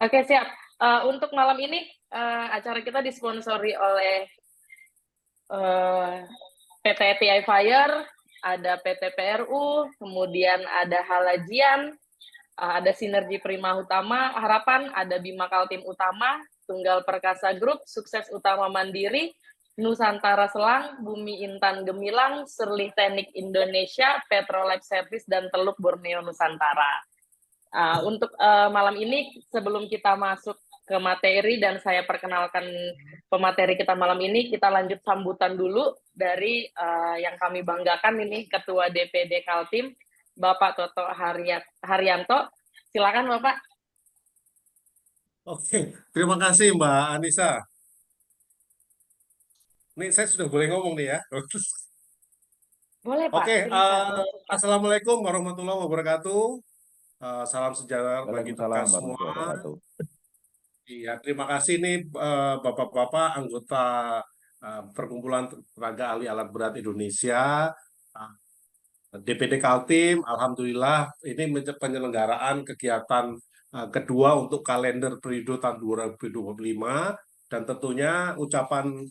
Oke, siap. Untuk malam ini acara kita disponsori oleh PT TI Fire, ada PT PRU, kemudian ada Halajian, ada Sinergi Prima Utama, Harapan, ada Bima Kaltim Utama, Tunggal Perkasa Group, Sukses Utama Mandiri, Nusantara Selang, Bumi Intan Gemilang, Serlih Teknik Indonesia, Petrolab Service, dan Teluk Borneo Nusantara. Untuk malam ini, sebelum kita masuk ke materi dan saya perkenalkan pemateri kita malam ini, kita lanjut sambutan dulu dari yang kami banggakan ini, Ketua DPD Kaltim, Bapak Toto Haryanto. Silakan Bapak. Oke, terima kasih Mbak Anissa. Ini saya sudah boleh ngomong nih ya. Boleh Pak, Oke, silakan. Assalamualaikum warahmatullahi wabarakatuh. Salam sejahtera bagi kita Waalaikumsalam semua. warahmatullahi wabarakatuh. Iya, terima kasih nih Bapak-bapak anggota Perkumpulan Tenaga Ahli Alat Berat Indonesia, DPD Kaltim. Alhamdulillah ini penyelenggaraan kegiatan kedua untuk kalender periode tahun 2025, dan tentunya ucapan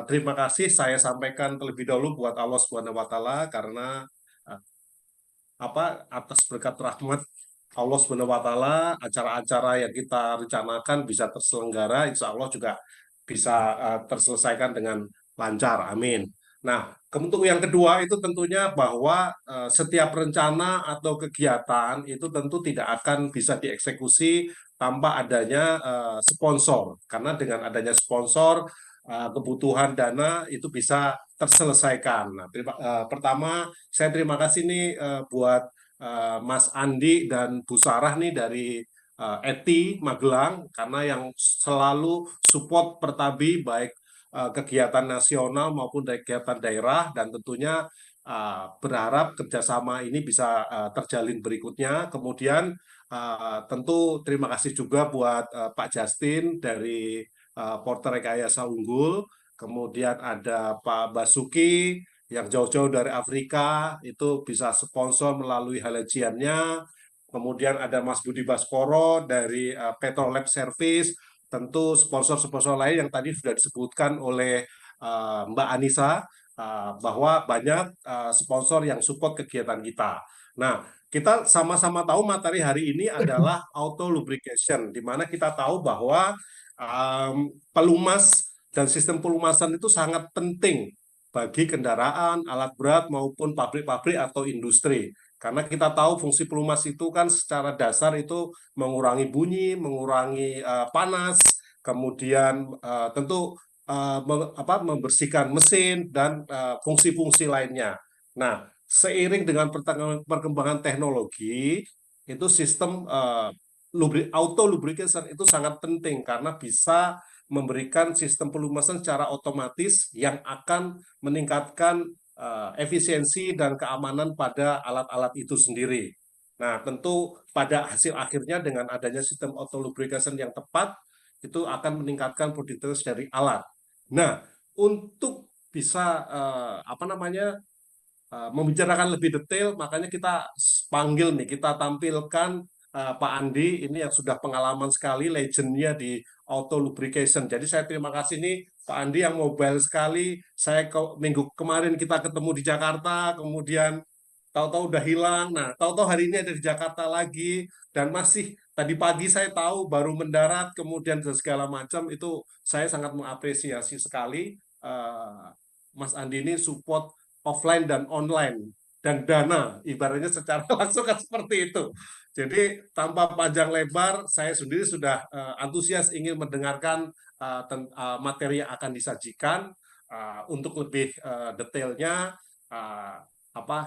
terima kasih saya sampaikan terlebih dahulu buat Allah Subhanahu wa taala karena uh, atas berkat rahmat Allah Subhanahu wa taala acara-acara yang kita rencanakan bisa terselenggara, insya Allah juga bisa terselesaikan dengan lancar. Amin. Nah, untuk yang kedua itu tentunya bahwa setiap rencana atau kegiatan itu tentu tidak akan bisa dieksekusi tanpa adanya sponsor. Karena dengan adanya sponsor, kebutuhan dana itu bisa terselesaikan. Nah, pertama saya terima kasih nih buat Mas Andi dan Bu Sarah nih dari ETI Magelang karena yang selalu support Pertabi baik kegiatan nasional maupun kegiatan daerah, dan tentunya berharap kerjasama ini bisa terjalin berikutnya. Kemudian tentu terima kasih juga buat Pak Justin dari Porter Rekayasa Unggul, kemudian ada Pak Basuki yang jauh-jauh dari Afrika itu bisa sponsor melalui halajiannya. Kemudian ada Mas Budi Baskoro dari Petrolab Service, tentu sponsor-sponsor lain yang tadi sudah disebutkan oleh Mbak Anissa, bahwa banyak sponsor yang support kegiatan kita. Nah, kita sama-sama tahu materi hari ini adalah auto lubrication, di mana kita tahu bahwa pelumas dan sistem pelumasan itu sangat penting bagi kendaraan, alat berat, maupun pabrik-pabrik atau industri. Karena kita tahu fungsi pelumas itu kan secara dasar itu mengurangi bunyi, mengurangi panas, kemudian tentu membersihkan mesin, dan fungsi-fungsi lainnya. Nah, seiring dengan perkembangan teknologi, itu sistem auto lubrication itu sangat penting karena bisa memberikan sistem pelumasan secara otomatis yang akan meningkatkan efisiensi dan keamanan pada alat-alat itu sendiri. Nah, tentu pada hasil akhirnya dengan adanya sistem auto lubrication yang tepat, itu akan meningkatkan produktivitas dari alat. Nah, untuk bisa membicarakan lebih detail, makanya kita panggil nih, kita tampilkan Pak Andi ini yang sudah pengalaman sekali, legendnya di auto lubrication. Jadi saya terima kasih nih Pak Andi yang mobile sekali. Saya minggu kemarin kita ketemu di Jakarta, kemudian tahu-tahu udah hilang. Nah, tahu-tahu hari ini ada di Jakarta lagi, dan masih tadi pagi saya tahu baru mendarat, kemudian segala macam. Itu saya sangat mengapresiasi sekali Mas Andi ini support offline dan online, dan dana ibaratnya secara langsung kan seperti itu. Jadi tanpa panjang lebar, saya sendiri sudah antusias ingin mendengarkan materi yang akan disajikan. Untuk lebih detailnya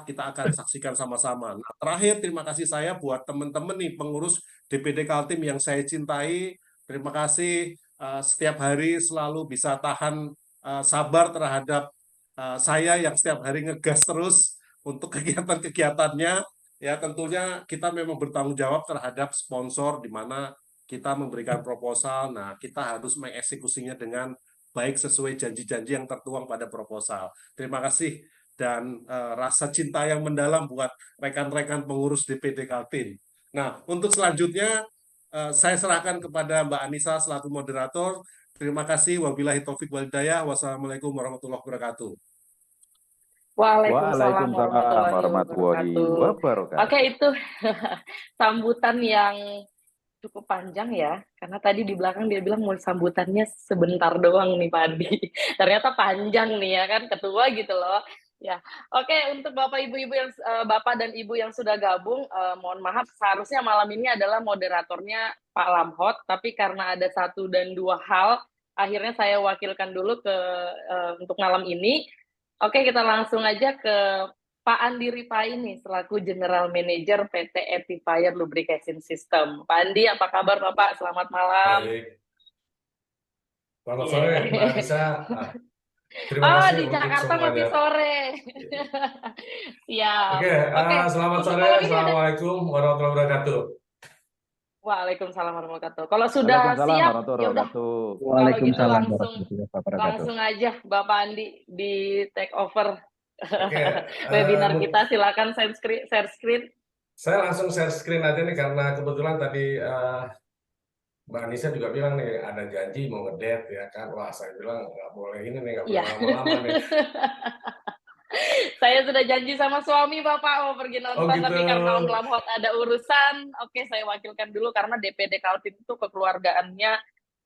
kita akan saksikan sama-sama. Nah, terakhir terima kasih saya buat teman-teman nih pengurus DPD Kaltim yang saya cintai. Terima kasih setiap hari selalu bisa tahan sabar terhadap saya yang setiap hari ngegas terus untuk kegiatan-kegiatannya. Ya, tentunya kita memang bertanggung jawab terhadap sponsor, di mana kita memberikan proposal. Nah, kita harus mengeksekusinya dengan baik sesuai janji-janji yang tertuang pada proposal. Terima kasih dan rasa cinta yang mendalam buat rekan-rekan pengurus DPD Kaltim. Nah, untuk selanjutnya saya serahkan kepada Mbak Anissa selaku moderator. Terima kasih. Wabillahi taufik walhidayah. Wassalamualaikum warahmatullahi wabarakatuh. Waalaikumsalam Waalaikumsalam warahmatullahi warahmatullahi wabarakatuh. wabarakatuh. Oke, itu sambutan yang cukup panjang ya, karena tadi di belakang dia bilang mau sambutannya sebentar doang nih Pak Andi. Ternyata panjang nih ya kan, ketua gitu loh. Ya, oke, untuk Bapak Ibu-ibu yang Bapak dan Ibu yang sudah gabung, mohon maaf seharusnya malam ini adalah moderatornya Pak Lamhot, tapi karena ada 1 dan 2 hal, akhirnya saya wakilkan dulu ke untuk malam ini. Oke, kita langsung aja ke Pak Andi Rifai nih, selaku General Manager PT Etifier Lubrication System. Pak Andi, apa kabar Bapak? Selamat malam. Baik. Selamat sore, Mbak Anissa. Terima Oh, kasih di untuk Jakarta semuanya. masih sore. Siap. Oke, selamat untuk sore. malam ini ada... Assalamualaikuum warahmatullahi wabarakatuh. Waalaikumsalam warahmatullahi wabarakatuh. Kalau sudah Waalaikumsalam siap, warahmatullahi ya udah. wabarakatuh. Kalau gitu Waalaikumsalam langsung warahmatullahi wabarakatuh. aja Bapak Andi di take over Oke, webinar kita. Silakan share screen. saya langsung share screen aja nih karena kebetulan tadi Mbak Anissa juga bilang nih ada janji mau ngedate ya kan. Wah, saya bilang nggak boleh ini nih, nggak boleh Iya. lama-lama nih. Saya sudah janji sama suami Bapak mau pergi nonton, Oh, gitu. tapi karena Om Lamhot ada urusan, oke saya wakilkan dulu karena DPD Kaltim itu kekeluargaannya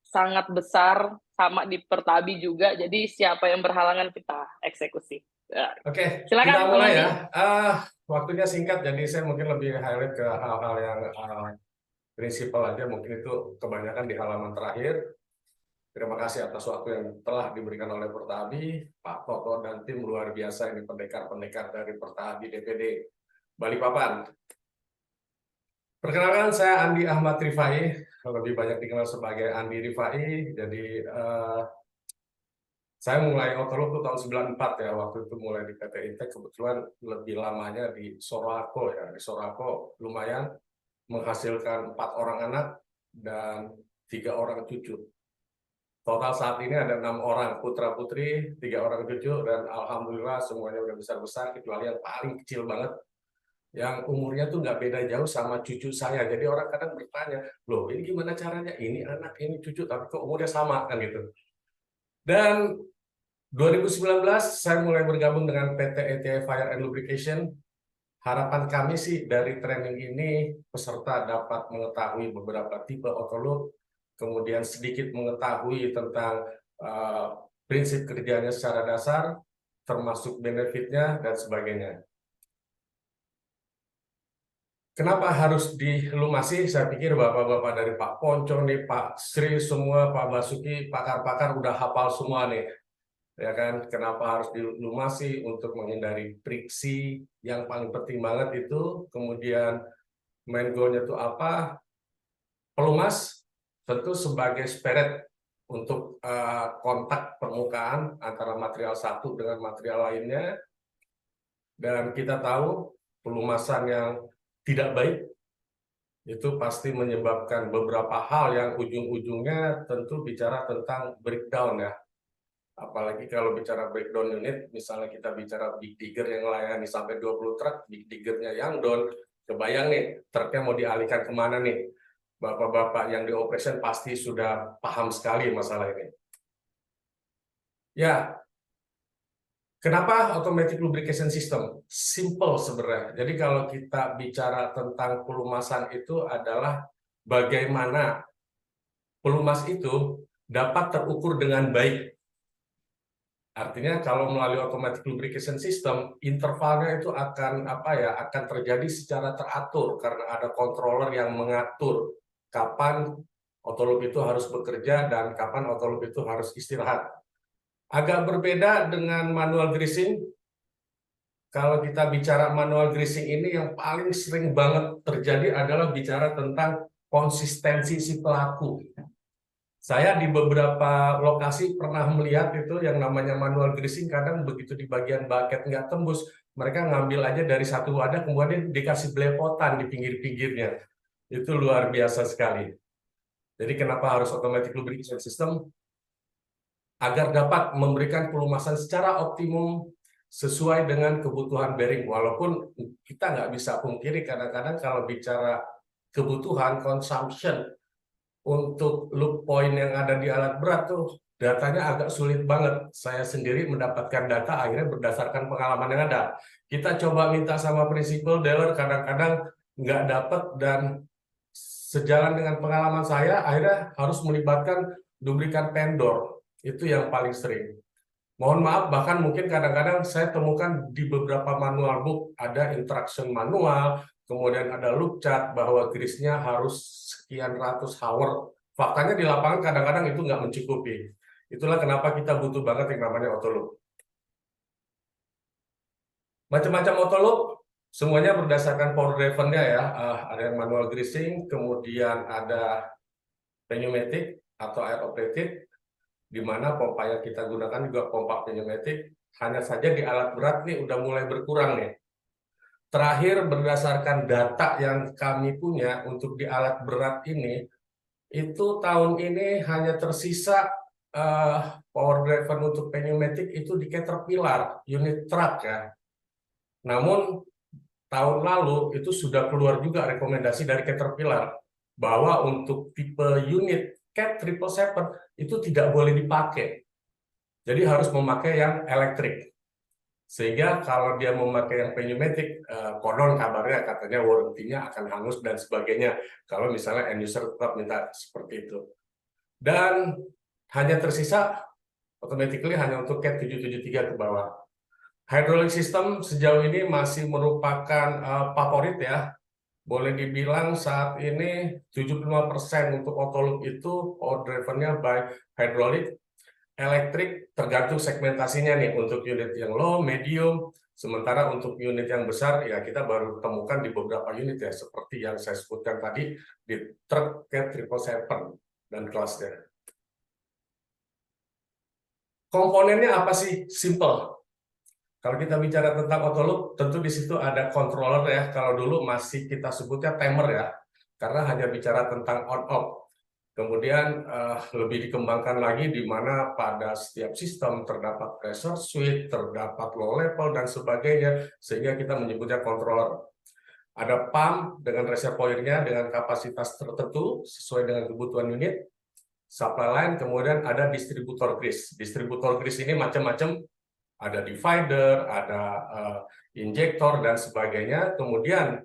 sangat besar, sama di Pertabi juga, jadi siapa yang berhalangan kita eksekusi. Oke, Silakan, kita mulai Bang ya. Waktunya singkat, jadi saya mungkin lebih highlight ke hal-hal yang prinsipal aja, mungkin itu kebanyakan di halaman terakhir. Terima kasih atas waktu yang telah diberikan oleh Pertabi, Pak Toto dan tim luar biasa ini pendekar-pendekar dari Pertabi DPD Balikpapan. Perkenalkan, saya Andi Ahmad Rifai, lebih banyak dikenal sebagai Andi Rifai. Jadi saya mulai Otolog itu tahun 94 ya, waktu itu mulai di PT Intek, kebetulan lebih lamanya di Sorako ya. Di Sorako lumayan menghasilkan 4 orang anak dan 3 orang cucu. Total saat ini ada 6 orang putra-putri, 3 orang cucu, dan alhamdulillah semuanya udah besar-besar, kecuali yang paling kecil banget, yang umurnya tuh nggak beda jauh sama cucu saya. Jadi orang kadang bertanya, loh ini gimana caranya? Ini anak, ini cucu, tapi kok umurnya sama kan gitu. Dan 2019 saya mulai bergabung dengan PT Etifier and Lubrication. Harapan kami sih dari training ini peserta dapat mengetahui beberapa tipe otolog, kemudian sedikit mengetahui tentang prinsip kerjanya secara dasar, termasuk benefitnya dan sebagainya. Kenapa harus dilumasi? Saya pikir bapak-bapak dari Pak Poncong nih, Pak Sri semua, Pak Basuki, pakar-pakar udah hafal semua nih. Ya kan, kenapa harus dilumasi? Untuk menghindari friksi yang paling penting banget itu. Kemudian main goal-nya itu apa? Pelumas tentu sebagai speret untuk kontak permukaan antara material satu dengan material lainnya. Dan kita tahu pelumasan yang tidak baik itu pasti menyebabkan beberapa hal yang ujung-ujungnya tentu bicara tentang breakdown ya. Apalagi kalau bicara breakdown unit, misalnya kita bicara big digger yang melayani sampai 20 truk, big diggernya yang down, kebayang nih truknya mau dialihkan kemana nih. Bapak-bapak yang di operation pasti sudah paham sekali masalah ini. Ya, kenapa automatic lubrication system? Simple sebenarnya. Jadi kalau kita bicara tentang pelumasan itu adalah bagaimana pelumas itu dapat terukur dengan baik. Artinya kalau melalui automatic lubrication system, intervalnya itu akan akan terjadi secara teratur karena ada controller yang mengatur kapan otolog itu harus bekerja dan kapan otolog itu harus istirahat. Agak berbeda dengan manual greasing. Kalau kita bicara manual greasing ini yang paling sering banget terjadi adalah bicara tentang konsistensi si pelaku. Saya di beberapa lokasi pernah melihat itu yang namanya manual greasing, kadang begitu di bagian bucket nggak tembus, mereka ngambil aja dari satu wadah, kemudian dikasih belepotan di pinggir-pinggirnya. Itu luar biasa sekali. Jadi kenapa harus automatic lubrication system? Agar dapat memberikan pelumasan secara optimum, sesuai dengan kebutuhan bearing. Walaupun kita nggak bisa pungkiri kadang-kadang kalau bicara kebutuhan consumption untuk loop point yang ada di alat berat tuh datanya agak sulit banget. Saya sendiri mendapatkan data akhirnya berdasarkan pengalaman yang ada. Kita coba minta sama prinsipal dealer, kadang-kadang nggak dapat, dan sejalan dengan pengalaman saya akhirnya harus melibatkan lubrikan vendor. Itu yang paling sering. Mohon maaf, bahkan mungkin kadang-kadang saya temukan di beberapa manual book ada instruction manual, kemudian ada loop chart bahwa grease-nya harus sekian ratus hour. Faktanya di lapangan kadang-kadang itu nggak mencukupi. Itulah kenapa kita butuh banget yang namanya auto loop. Macam-macam auto loop, semuanya berdasarkan power driven-nya ya. Ada yang manual greasing, kemudian ada pneumatic atau air operated, di mana pompa yang kita gunakan juga pompa pneumatik. Hanya saja di alat berat nih udah mulai berkurang nih. Terakhir berdasarkan data yang kami punya untuk di alat berat ini, itu tahun ini hanya tersisa power driven untuk pneumatik itu di Caterpillar, unit truck ya. Namun tahun lalu itu sudah keluar juga rekomendasi dari Caterpillar bahwa untuk tipe unit Cat 777 itu tidak boleh dipakai. Jadi harus memakai yang elektrik. Sehingga kalau dia memakai yang pneumatic, konon kabarnya katanya warranty-nya akan hangus dan sebagainya. Kalau misalnya end user tetap minta seperti itu. Dan hanya tersisa automatically hanya untuk Cat 773 ke bawah. Hydraulic system sejauh ini masih merupakan favorit ya. Boleh dibilang saat ini 75% untuk auto loop itu power driven-nya by hydraulic, elektrik tergantung segmentasinya nih, untuk unit yang low, medium, sementara untuk unit yang besar ya kita baru temukan di beberapa unit ya, seperti yang saya sebutkan tadi di truk Cat 777 dan kelasnya. Komponennya apa sih? Simple. Kalau kita bicara tentang auto loop, tentu di situ ada controller ya. Kalau dulu masih kita sebutnya timer ya, karena hanya bicara tentang on-off. Kemudian lebih dikembangkan lagi di mana pada setiap sistem terdapat pressure switch, terdapat low level dan sebagainya, sehingga kita menyebutnya controller. Ada pump dengan reservoir-nya dengan kapasitas tertentu sesuai dengan kebutuhan unit, supply line, kemudian ada distributor grease. Distributor grease ini macam-macam. Ada divider, ada injektor, dan sebagainya. Kemudian,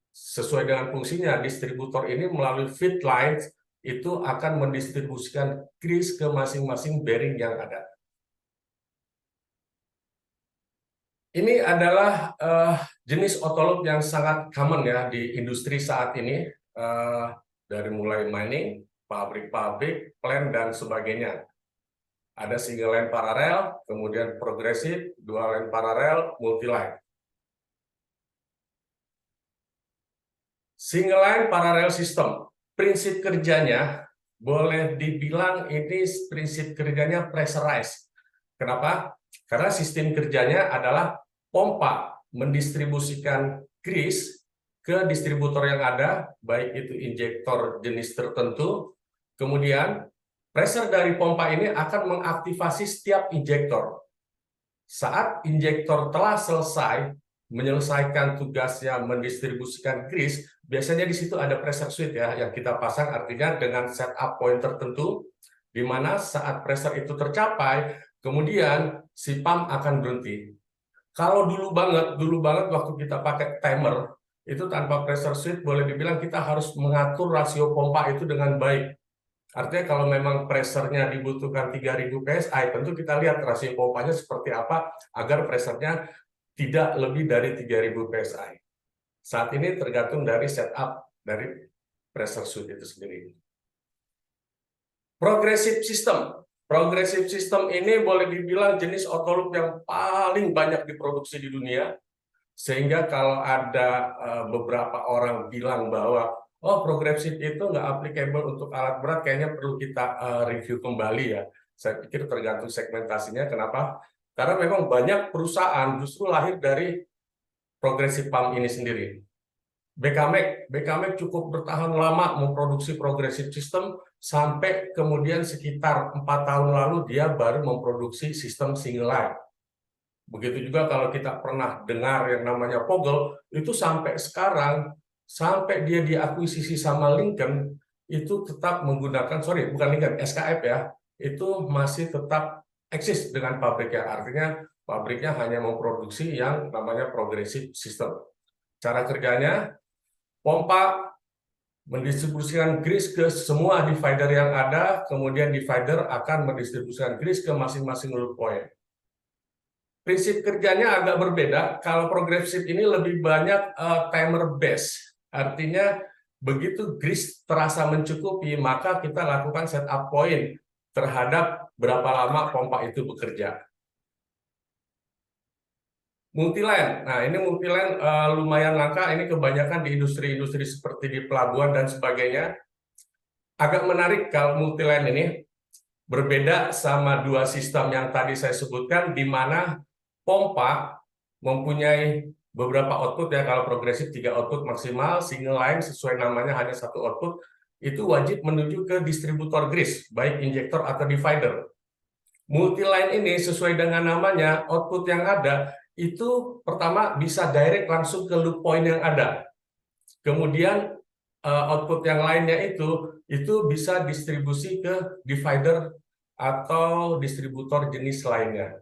sesuai dengan fungsinya, distributor ini melalui feed lines itu akan mendistribusikan grease ke masing-masing bearing yang ada. Ini adalah jenis auto loop yang sangat common ya di industri saat ini, dari mulai mining, pabrik-pabrik, plant, dan sebagainya. Ada single line paralel, kemudian progresif, dual line paralel, multi line. Single line paralel system, prinsip kerjanya boleh dibilang ini prinsip kerjanya pressurized. Kenapa? Karena sistem kerjanya adalah pompa mendistribusikan grease ke distributor yang ada, baik itu injektor jenis tertentu, kemudian pressure dari pompa ini akan mengaktifasi setiap injektor. Saat injektor telah selesai menyelesaikan tugasnya mendistribusikan grease, biasanya di situ ada pressure switch ya yang kita pasang, artinya dengan setup point tertentu di mana saat pressure itu tercapai, kemudian si pump akan berhenti. Kalau dulu banget waktu kita pakai timer, itu tanpa pressure switch boleh dibilang kita harus mengatur rasio pompa itu dengan baik. Artinya kalau memang pressure-nya dibutuhkan 3000 PSI, tentu kita lihat rasio pompanya seperti apa agar pressure-nya tidak lebih dari 3000 PSI. Saat ini tergantung dari setup dari pressure switch itu sendiri. Progressive system. Progressive system ini boleh dibilang jenis auto loop yang paling banyak diproduksi di dunia. Sehingga kalau ada beberapa orang bilang bahwa oh, progresif itu nggak applicable untuk alat berat, kayaknya perlu kita review kembali ya. Saya pikir tergantung segmentasinya. Kenapa? Karena memang banyak perusahaan justru lahir dari progressive pump ini sendiri. BKMX cukup bertahan lama memproduksi progressive system, sampai kemudian sekitar 4 tahun lalu dia baru memproduksi sistem single line. Begitu juga kalau kita pernah dengar yang namanya Poggle, itu sampai sekarang, sampai dia diakuisisi sama Lincoln, itu tetap menggunakan, sorry, bukan Lincoln, SKF ya, itu masih tetap eksis dengan pabriknya. Artinya pabriknya hanya memproduksi yang namanya progressive system. Cara kerjanya, pompa mendistribusikan grease ke semua divider yang ada, kemudian divider akan mendistribusikan grease ke masing-masing load point. Prinsip kerjanya agak berbeda. Kalau progressive ini lebih banyak timer based. Artinya begitu grease terasa mencukupi, maka kita lakukan setup point terhadap berapa lama pompa itu bekerja. Multiline. Nah, ini multiline lumayan langka. Ini kebanyakan di industri-industri seperti di pelabuhan dan sebagainya. Agak menarik kalau multiline ini berbeda sama dua sistem yang tadi saya sebutkan, di mana pompa mempunyai beberapa output ya. Kalau progresif 3 output maksimal, single line sesuai namanya hanya 1 output, itu wajib menuju ke distributor grease, baik injektor atau divider. Multiline ini sesuai dengan namanya, output yang ada itu pertama bisa direct langsung ke loop point yang ada. Kemudian output yang lainnya itu bisa distribusi ke divider atau distributor jenis lainnya.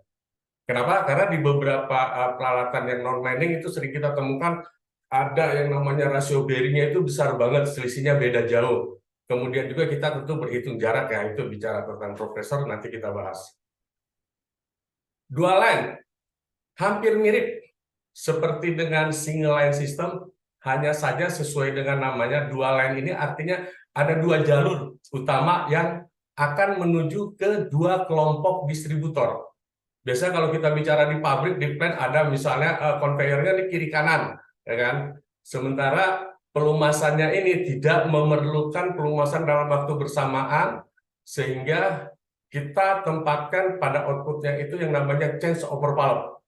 Kenapa? Karena di beberapa peralatan yang non-mining itu sering kita temukan ada yang namanya rasio bearingnya itu besar banget, selisihnya beda jauh. Kemudian juga kita tentu berhitung jarak ya, itu bicara tentang kompresor, nanti kita bahas. Dual line, hampir mirip seperti dengan single line system, hanya saja sesuai dengan namanya dual line ini artinya ada 2 jalur utama yang akan menuju ke 2 kelompok distributor. Biasanya kalau kita bicara di pabrik, di plant ada misalnya konveyornya di kiri kanan, ya kan? Sementara pelumasannya ini tidak memerlukan pelumasan dalam waktu bersamaan, sehingga kita tempatkan pada outputnya itu yang namanya change over valve.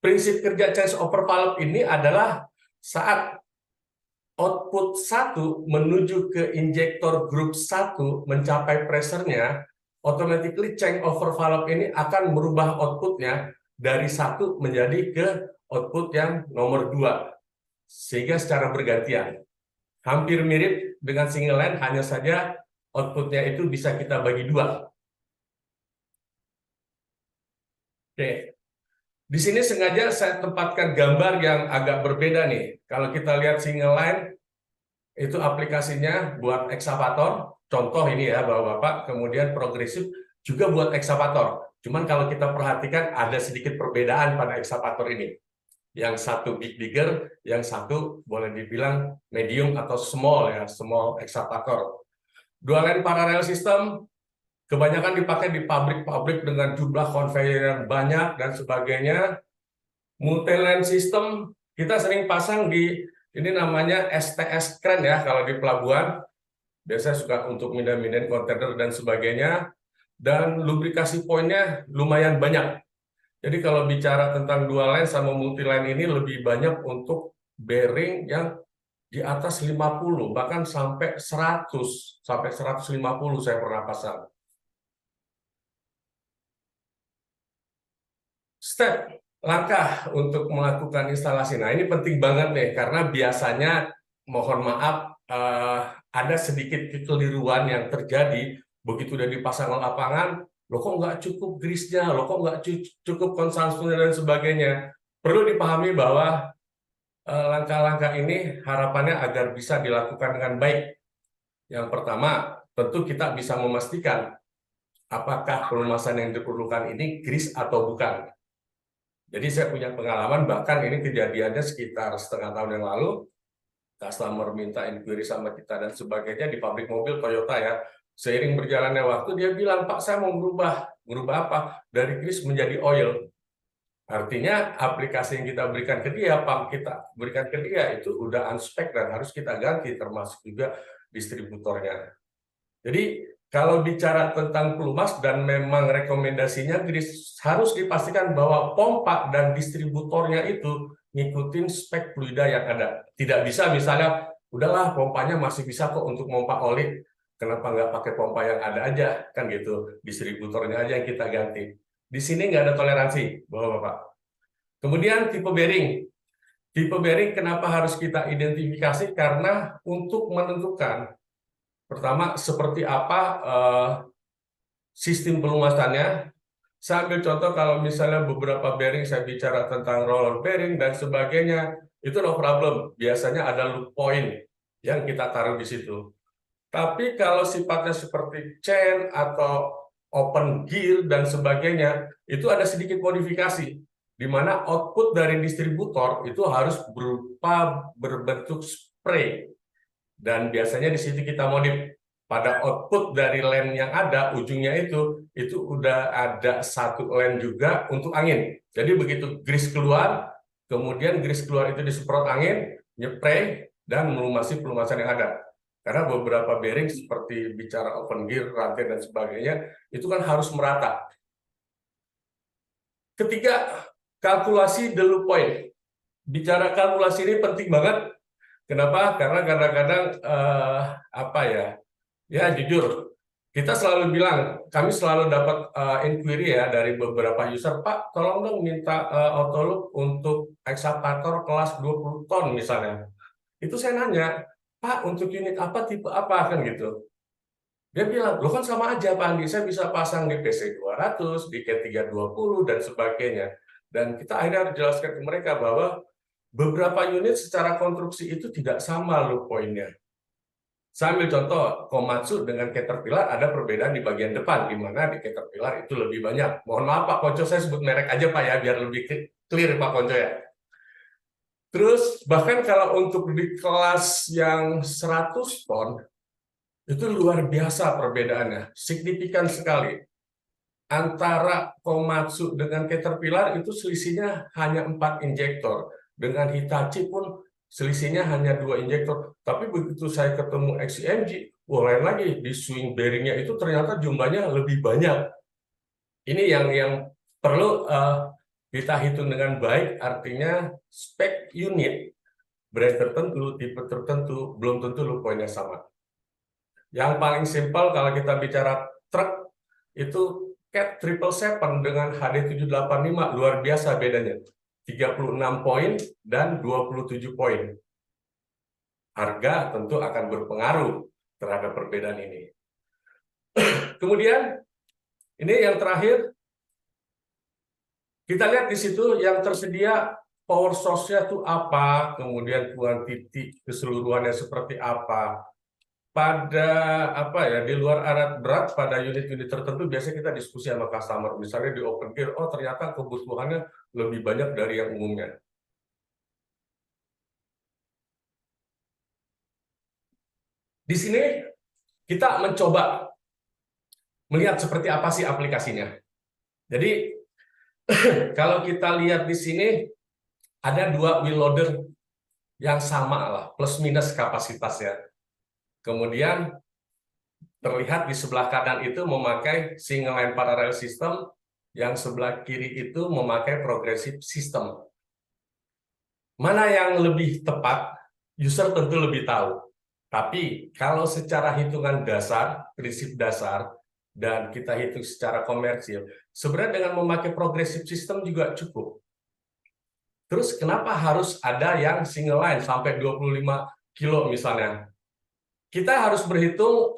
Prinsip kerja change over valve ini adalah saat output 1 menuju ke injektor group 1 mencapai pressure-nya, automatically change over valve ini akan merubah outputnya dari 1 menjadi ke output yang nomor 2, sehingga secara bergantian. Hampir mirip dengan single line, hanya saja outputnya itu bisa kita bagi 2. Oke, di sini sengaja saya tempatkan gambar yang agak berbeda nih. Kalau kita lihat single line, itu aplikasinya buat ekskavator. Contoh ini ya Bapak-Bapak, kemudian progresif juga buat ekskavator. Cuman kalau kita perhatikan ada sedikit perbedaan pada ekskavator ini. Yang satu bigger, yang satu boleh dibilang medium atau small ya, small ekskavator. Dual line parallel system kebanyakan dipakai di pabrik-pabrik dengan jumlah konveyor yang banyak dan sebagainya. Multi-line system kita sering pasang di ini namanya STS crane ya, kalau di pelabuhan biasanya suka untuk mindahin kontainer dan sebagainya, dan lubrikasi poinnya lumayan banyak. Jadi kalau bicara tentang dual line sama multi line ini lebih banyak untuk bearing yang di atas 50, bahkan sampai 100, sampai 150 saya pernah pasang. Step langkah untuk melakukan instalasi. Nah, ini penting banget nih, karena biasanya, mohon maaf, ada sedikit kekeliruan yang terjadi begitu udah dipasang lapangan, loh kok nggak cukup grease-nya, loh kok nggak cukup konsumsinya dan sebagainya. Perlu dipahami bahwa langkah-langkah ini harapannya agar bisa dilakukan dengan baik. Yang pertama, tentu kita bisa memastikan apakah pelumasan yang diperlukan ini grease atau bukan. Jadi saya punya pengalaman, bahkan ini kejadiannya sekitar setengah tahun yang lalu, customer minta inquiry sama kita dan sebagainya di pabrik mobil Toyota ya. Seiring berjalannya waktu dia bilang, Pak saya mau merubah apa? Dari grease menjadi oil. Artinya aplikasi yang kita berikan ke dia, pump kita berikan ke dia itu udah unspec dan harus kita ganti, termasuk juga distributornya. Jadi kalau bicara tentang pelumas dan memang rekomendasinya harus dipastikan bahwa pompa dan distributornya itu ngikutin spek fluida yang ada. Tidak bisa misalnya, udahlah pompanya masih bisa kok untuk pompa oli, kenapa nggak pakai pompa yang ada aja, kan gitu, distributornya aja yang kita ganti. Di sini nggak ada toleransi, Bapak-Bapak. Kemudian tipe bearing. Tipe bearing kenapa harus kita identifikasi? Karena untuk menentukan, pertama, seperti apa sistem pelumasannya. Saya ambil contoh kalau misalnya beberapa bearing, saya bicara tentang roller bearing dan sebagainya, itu no problem. Biasanya ada loop point yang kita taruh di situ. Tapi kalau sifatnya seperti chain atau open gear dan sebagainya, itu ada sedikit modifikasi, di mana output dari distributor itu harus berupa berbentuk spray. Dan biasanya di situ kita modif. Pada output dari lem yang ada, ujungnya itu udah ada satu lem juga untuk angin. Jadi begitu grease keluar, kemudian grease keluar itu disemprot angin, nyepray, dan melumasi pelumasan yang ada. Karena beberapa bearing seperti bicara open gear, rantai, dan sebagainya, itu kan harus merata. Ketiga, kalkulasi the loop point. Bicara kalkulasi ini penting banget. Kenapa? Karena kadang-kadang ya jujur, kita selalu bilang, kami selalu dapat inquiry ya dari beberapa user, Pak, tolong dong minta autoloop untuk excavator kelas 20 ton misalnya. Itu saya nanya, Pak, untuk unit apa, tipe apa, kan gitu. Dia bilang, lo kan sama aja Pak Andi, saya bisa pasang di PC 200, di K320, dan sebagainya. Dan kita akhirnya harus jelaskan ke mereka bahwa beberapa unit secara konstruksi itu tidak sama loop point-nya. Saya ambil contoh, Komatsu dengan Caterpillar ada perbedaan di bagian depan, di mana di Caterpillar itu lebih banyak. Mohon maaf Pak Konco, saya sebut merek aja Pak ya, biar lebih clear Pak Konco ya. Terus bahkan kalau untuk di kelas yang 100 ton, itu luar biasa perbedaannya, signifikan sekali. Antara Komatsu dengan Caterpillar itu selisihnya hanya 4 injektor. Dengan Hitachi pun selisihnya hanya 2 injektor. Tapi begitu saya ketemu XCMG, lain lagi, di swing bearingnya itu ternyata jumlahnya lebih banyak. Ini yang perlu kita hitung dengan baik, artinya spek unit, brand tertentu, tipe tertentu, belum tentu loop point-nya sama. Yang paling simpel kalau kita bicara truk, itu CAT 777 dengan HD 785, luar biasa bedanya. 36 poin dan 27 poin. Harga tentu akan berpengaruh terhadap perbedaan ini. Kemudian, ini yang terakhir, kita lihat di situ yang tersedia power source-nya itu apa, kemudian kuantiti keseluruhannya seperti apa. Pada di luar alat berat, pada unit-unit tertentu biasanya kita diskusi sama customer, misalnya di open gear, oh ternyata kebutuhannya lebih banyak dari yang umumnya. Di sini kita mencoba melihat seperti apa sih aplikasinya. Jadi kalau kita lihat di sini ada 2 wheel loader yang sama lah, plus minus kapasitasnya. Kemudian terlihat di sebelah kanan itu memakai single line parallel system, yang sebelah kiri itu memakai progressive system. Mana yang lebih tepat, user tentu lebih tahu. Tapi kalau secara hitungan dasar, prinsip dasar, dan kita hitung secara komersil, sebenarnya dengan memakai progressive system juga cukup. Terus kenapa harus ada yang single line sampai 25 kilo misalnya? Kita harus berhitung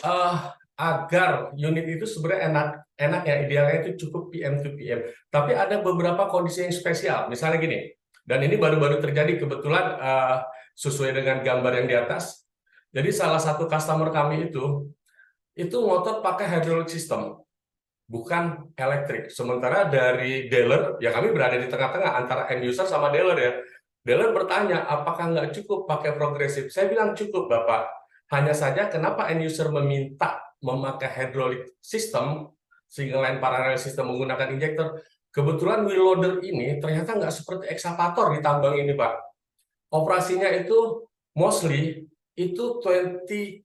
agar unit itu sebenarnya enak ya, idealnya itu cukup PM to PM. Tapi ada beberapa kondisi yang spesial, misalnya gini, dan ini baru-baru terjadi kebetulan sesuai dengan gambar yang di atas. Jadi salah satu customer kami itu ngotot pakai hydraulic system, bukan elektrik. Sementara dari dealer, ya kami berada di tengah-tengah antara end user sama dealer ya. Dealer bertanya, apakah nggak cukup pakai progresif? Saya bilang cukup Bapak. Hanya saja kenapa end user meminta memakai hydraulic system, single line parallel system menggunakan injektor, kebetulan wheel loader ini ternyata nggak seperti ekskavator di tambang ini Pak. Operasinya itu mostly itu 21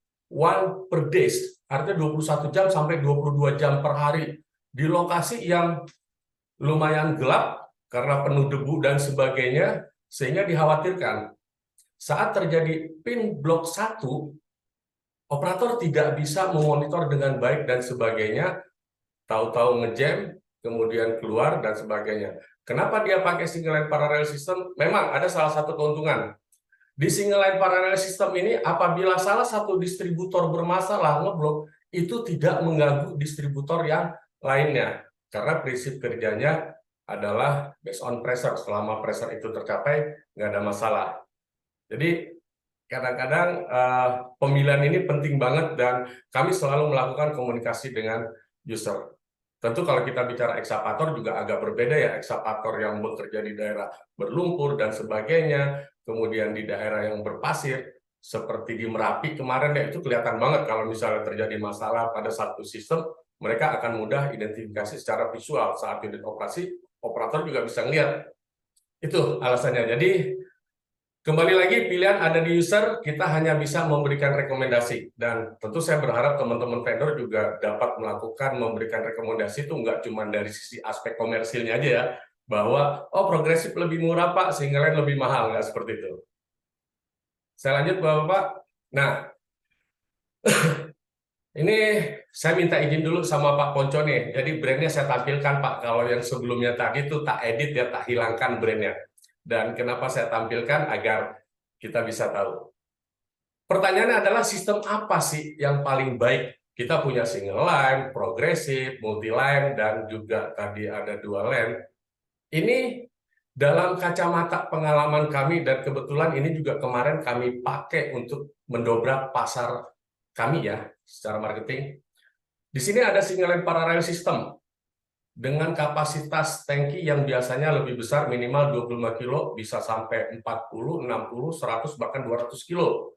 per days, artinya 21 jam sampai 22 jam per hari, di lokasi yang lumayan gelap karena penuh debu dan sebagainya, sehingga dikhawatirkan saat terjadi pin blok 1, operator tidak bisa memonitor dengan baik dan sebagainya, tahu-tahu ngejam, kemudian keluar, dan sebagainya. Kenapa dia pakai single line parallel system? Memang ada salah satu keuntungan. Di single line parallel system ini, apabila salah satu distributor bermasalah ngeblok, itu tidak mengganggu distributor yang lainnya. Karena prinsip kerjanya adalah based on pressure. Selama pressure itu tercapai, nggak ada masalah. Jadi, kadang-kadang pemilihan ini penting banget, dan kami selalu melakukan komunikasi dengan user. Tentu kalau kita bicara ekskavator juga agak berbeda ya, ekskavator yang bekerja di daerah berlumpur dan sebagainya, kemudian di daerah yang berpasir, seperti di Merapi kemarin ya, itu kelihatan banget kalau misalnya terjadi masalah pada satu sistem, mereka akan mudah identifikasi secara visual. Saat unit operasi, operator juga bisa lihat. Itu alasannya. Jadi, kembali lagi, pilihan ada di user, kita hanya bisa memberikan rekomendasi. Dan tentu saya berharap teman-teman vendor juga dapat memberikan rekomendasi itu nggak cuma dari sisi aspek komersilnya aja ya, bahwa, oh progresif lebih murah Pak, single line lebih mahal, nggak seperti itu. Saya lanjut Bapak. Nah, ini saya minta izin dulu sama Pak Ponco nih, jadi brandnya saya tampilkan Pak, kalau yang sebelumnya tadi itu tak edit ya, tak hilangkan brandnya. Dan kenapa saya tampilkan agar kita bisa tahu. Pertanyaannya adalah sistem apa sih yang paling baik? Kita punya single line, progresif, multi line, dan juga tadi ada dual line. Ini dalam kacamata pengalaman kami, dan kebetulan ini juga kemarin kami pakai untuk mendobrak pasar kami ya, secara marketing. Di sini ada single line parallel system dengan kapasitas tangki yang biasanya lebih besar, minimal 25 kilo, bisa sampai 40, 60, 100, bahkan 200 kilo.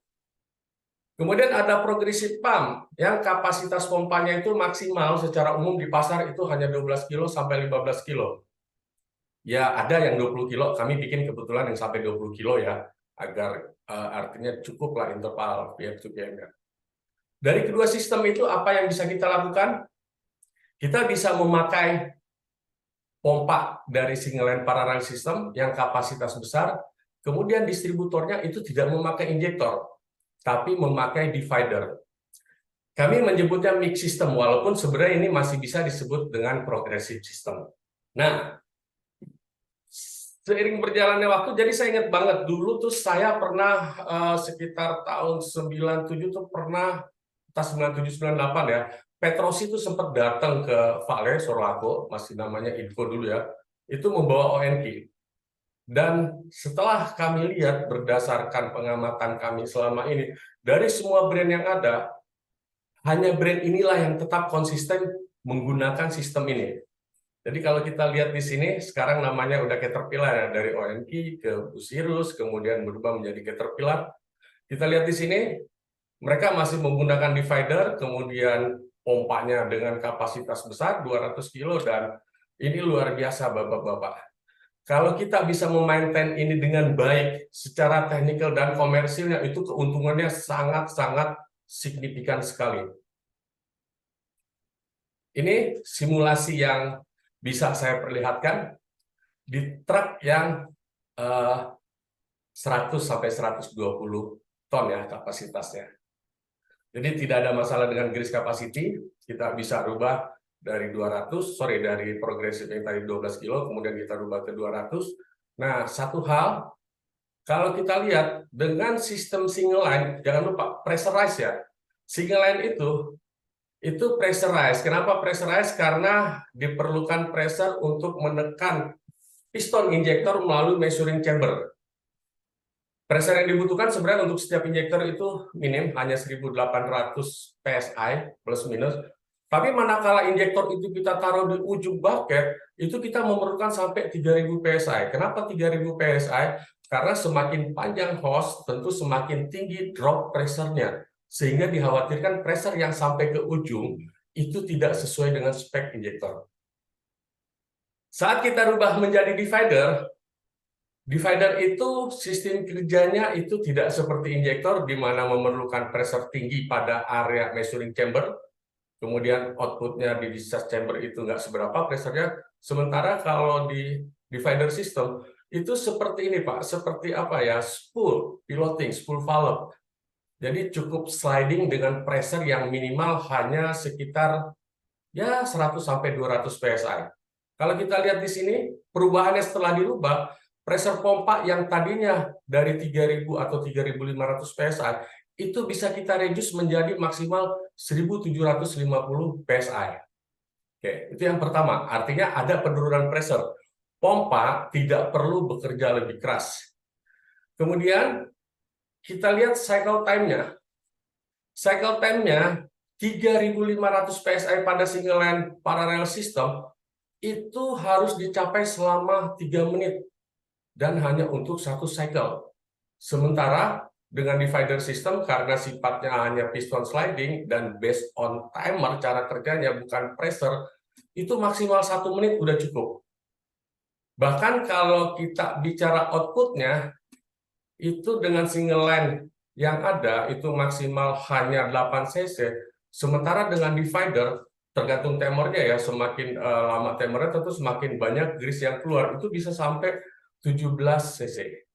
Kemudian ada progressive pump, yang kapasitas pompanya itu maksimal secara umum di pasar itu hanya 12 kilo sampai 15 kilo. Ya, ada yang 20 kilo, kami bikin kebetulan yang sampai 20 kilo ya, agar artinya cukuplah interval PM2PM-nya. Dari kedua sistem itu, apa yang bisa kita lakukan? Kita bisa memakai pompa dari single line parallel system yang kapasitas besar, kemudian distributornya itu tidak memakai injektor, tapi memakai divider. Kami menyebutnya mix system, walaupun sebenarnya ini masih bisa disebut dengan progressive system. Nah, seiring berjalannya waktu, jadi saya ingat banget, dulu tuh saya pernah sekitar tahun 97 tuh pernah, entah 97-98 ya, Petrosi itu sempat datang ke Vale, Sorlaco, masih namanya Info dulu ya, itu membawa ONQ. Dan setelah kami lihat berdasarkan pengamatan kami selama ini, dari semua brand yang ada, hanya brand inilah yang tetap konsisten menggunakan sistem ini. Jadi kalau kita lihat di sini, sekarang namanya udah Caterpillar ya, dari ONQ ke Bucyrus, kemudian berubah menjadi Caterpillar. Kita lihat di sini, mereka masih menggunakan divider, kemudian pompanya dengan kapasitas besar 200 kilo, dan ini luar biasa Bapak-Bapak. Kalau kita bisa memaintain ini dengan baik secara teknikal dan komersilnya, itu keuntungannya sangat-sangat signifikan sekali. Ini simulasi yang bisa saya perlihatkan di truk yang 100 sampai 120 ton ya kapasitasnya. Jadi tidak ada masalah dengan grease capacity, kita bisa rubah dari dari progresif yang tadi 12 kilo, kemudian kita rubah ke 200. Nah, satu hal, kalau kita lihat dengan sistem single line, jangan lupa pressurize ya. Single line itu pressurize. Kenapa pressurize? Karena diperlukan pressure untuk menekan piston injektor melalui measuring chamber. Pressure yang dibutuhkan sebenarnya untuk setiap injektor itu minim, hanya 1.800 PSI plus minus. Tapi manakala injektor itu kita taruh di ujung bucket, itu kita memerlukan sampai 3.000 PSI. Kenapa 3.000 PSI? Karena semakin panjang hose, tentu semakin tinggi drop pressure-nya. Sehingga dikhawatirkan pressure yang sampai ke ujung itu tidak sesuai dengan spek injektor. Saat kita rubah menjadi divider itu sistem kerjanya itu tidak seperti injektor, di mana memerlukan pressure tinggi pada area measuring chamber, kemudian outputnya di discharge chamber itu nggak seberapa pressure-nya. Sementara kalau di divider system itu seperti ini Pak, seperti apa ya, spool piloting, spool valve. Jadi cukup sliding dengan pressure yang minimal hanya sekitar ya 100 sampai 200 PSI. Kalau kita lihat di sini, perubahannya setelah dirubah, pressure pompa yang tadinya dari 3.000 atau 3.500 PSI, itu bisa kita reduce menjadi maksimal 1.750 PSI. Oke, itu yang pertama. Artinya ada penurunan pressure. Pompa tidak perlu bekerja lebih keras. Kemudian kita lihat cycle time-nya. Cycle time-nya 3.500 PSI pada single line parallel system itu harus dicapai selama 3 menit dan hanya untuk satu cycle. Sementara dengan divider system karena sifatnya hanya piston sliding dan based on timer, cara kerjanya bukan pressure, itu maksimal 1 menit udah cukup. Bahkan kalau kita bicara outputnya, itu dengan single line yang ada itu maksimal hanya 8 cc, sementara dengan divider tergantung temornya ya, semakin lama temornya tentu semakin banyak grease yang keluar, itu bisa sampai 17 cc.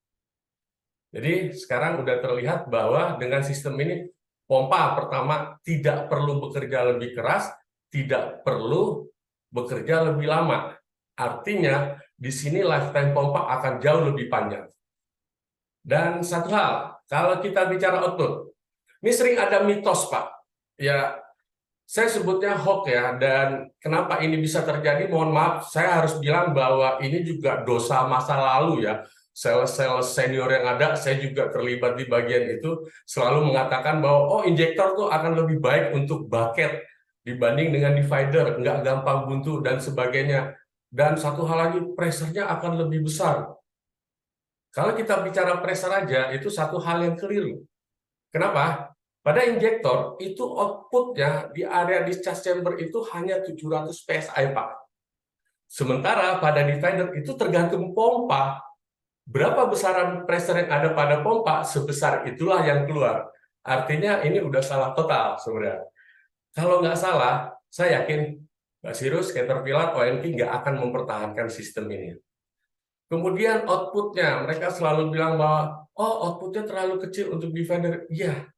Jadi sekarang udah terlihat bahwa dengan sistem ini pompa pertama tidak perlu bekerja lebih keras, tidak perlu bekerja lebih lama. Artinya di sini lifetime pompa akan jauh lebih panjang. Dan satu hal, kalau kita bicara output, ini sering ada mitos, Pak. Ya, saya sebutnya hoax ya, dan kenapa ini bisa terjadi, mohon maaf, saya harus bilang bahwa ini juga dosa masa lalu ya. Sales-sales senior yang ada, saya juga terlibat di bagian itu, selalu mengatakan bahwa, oh injektor tuh akan lebih baik untuk bucket dibanding dengan divider, nggak gampang buntu dan sebagainya. Dan satu hal lagi, pressure-nya akan lebih besar. Kalau kita bicara pressure aja, itu satu hal yang keliru. Kenapa? Pada injektor, itu outputnya di area discharge chamber itu hanya 700 PSI, Pak. Sementara pada divider itu tergantung pompa. Berapa besaran pressure yang ada pada pompa, sebesar itulah yang keluar. Artinya ini udah salah total sebenarnya. Kalau nggak salah, saya yakin Mbak Sirus, Caterpillar, ONT nggak akan mempertahankan sistem ini. Kemudian outputnya, mereka selalu bilang bahwa, oh outputnya terlalu kecil untuk divider. Iya,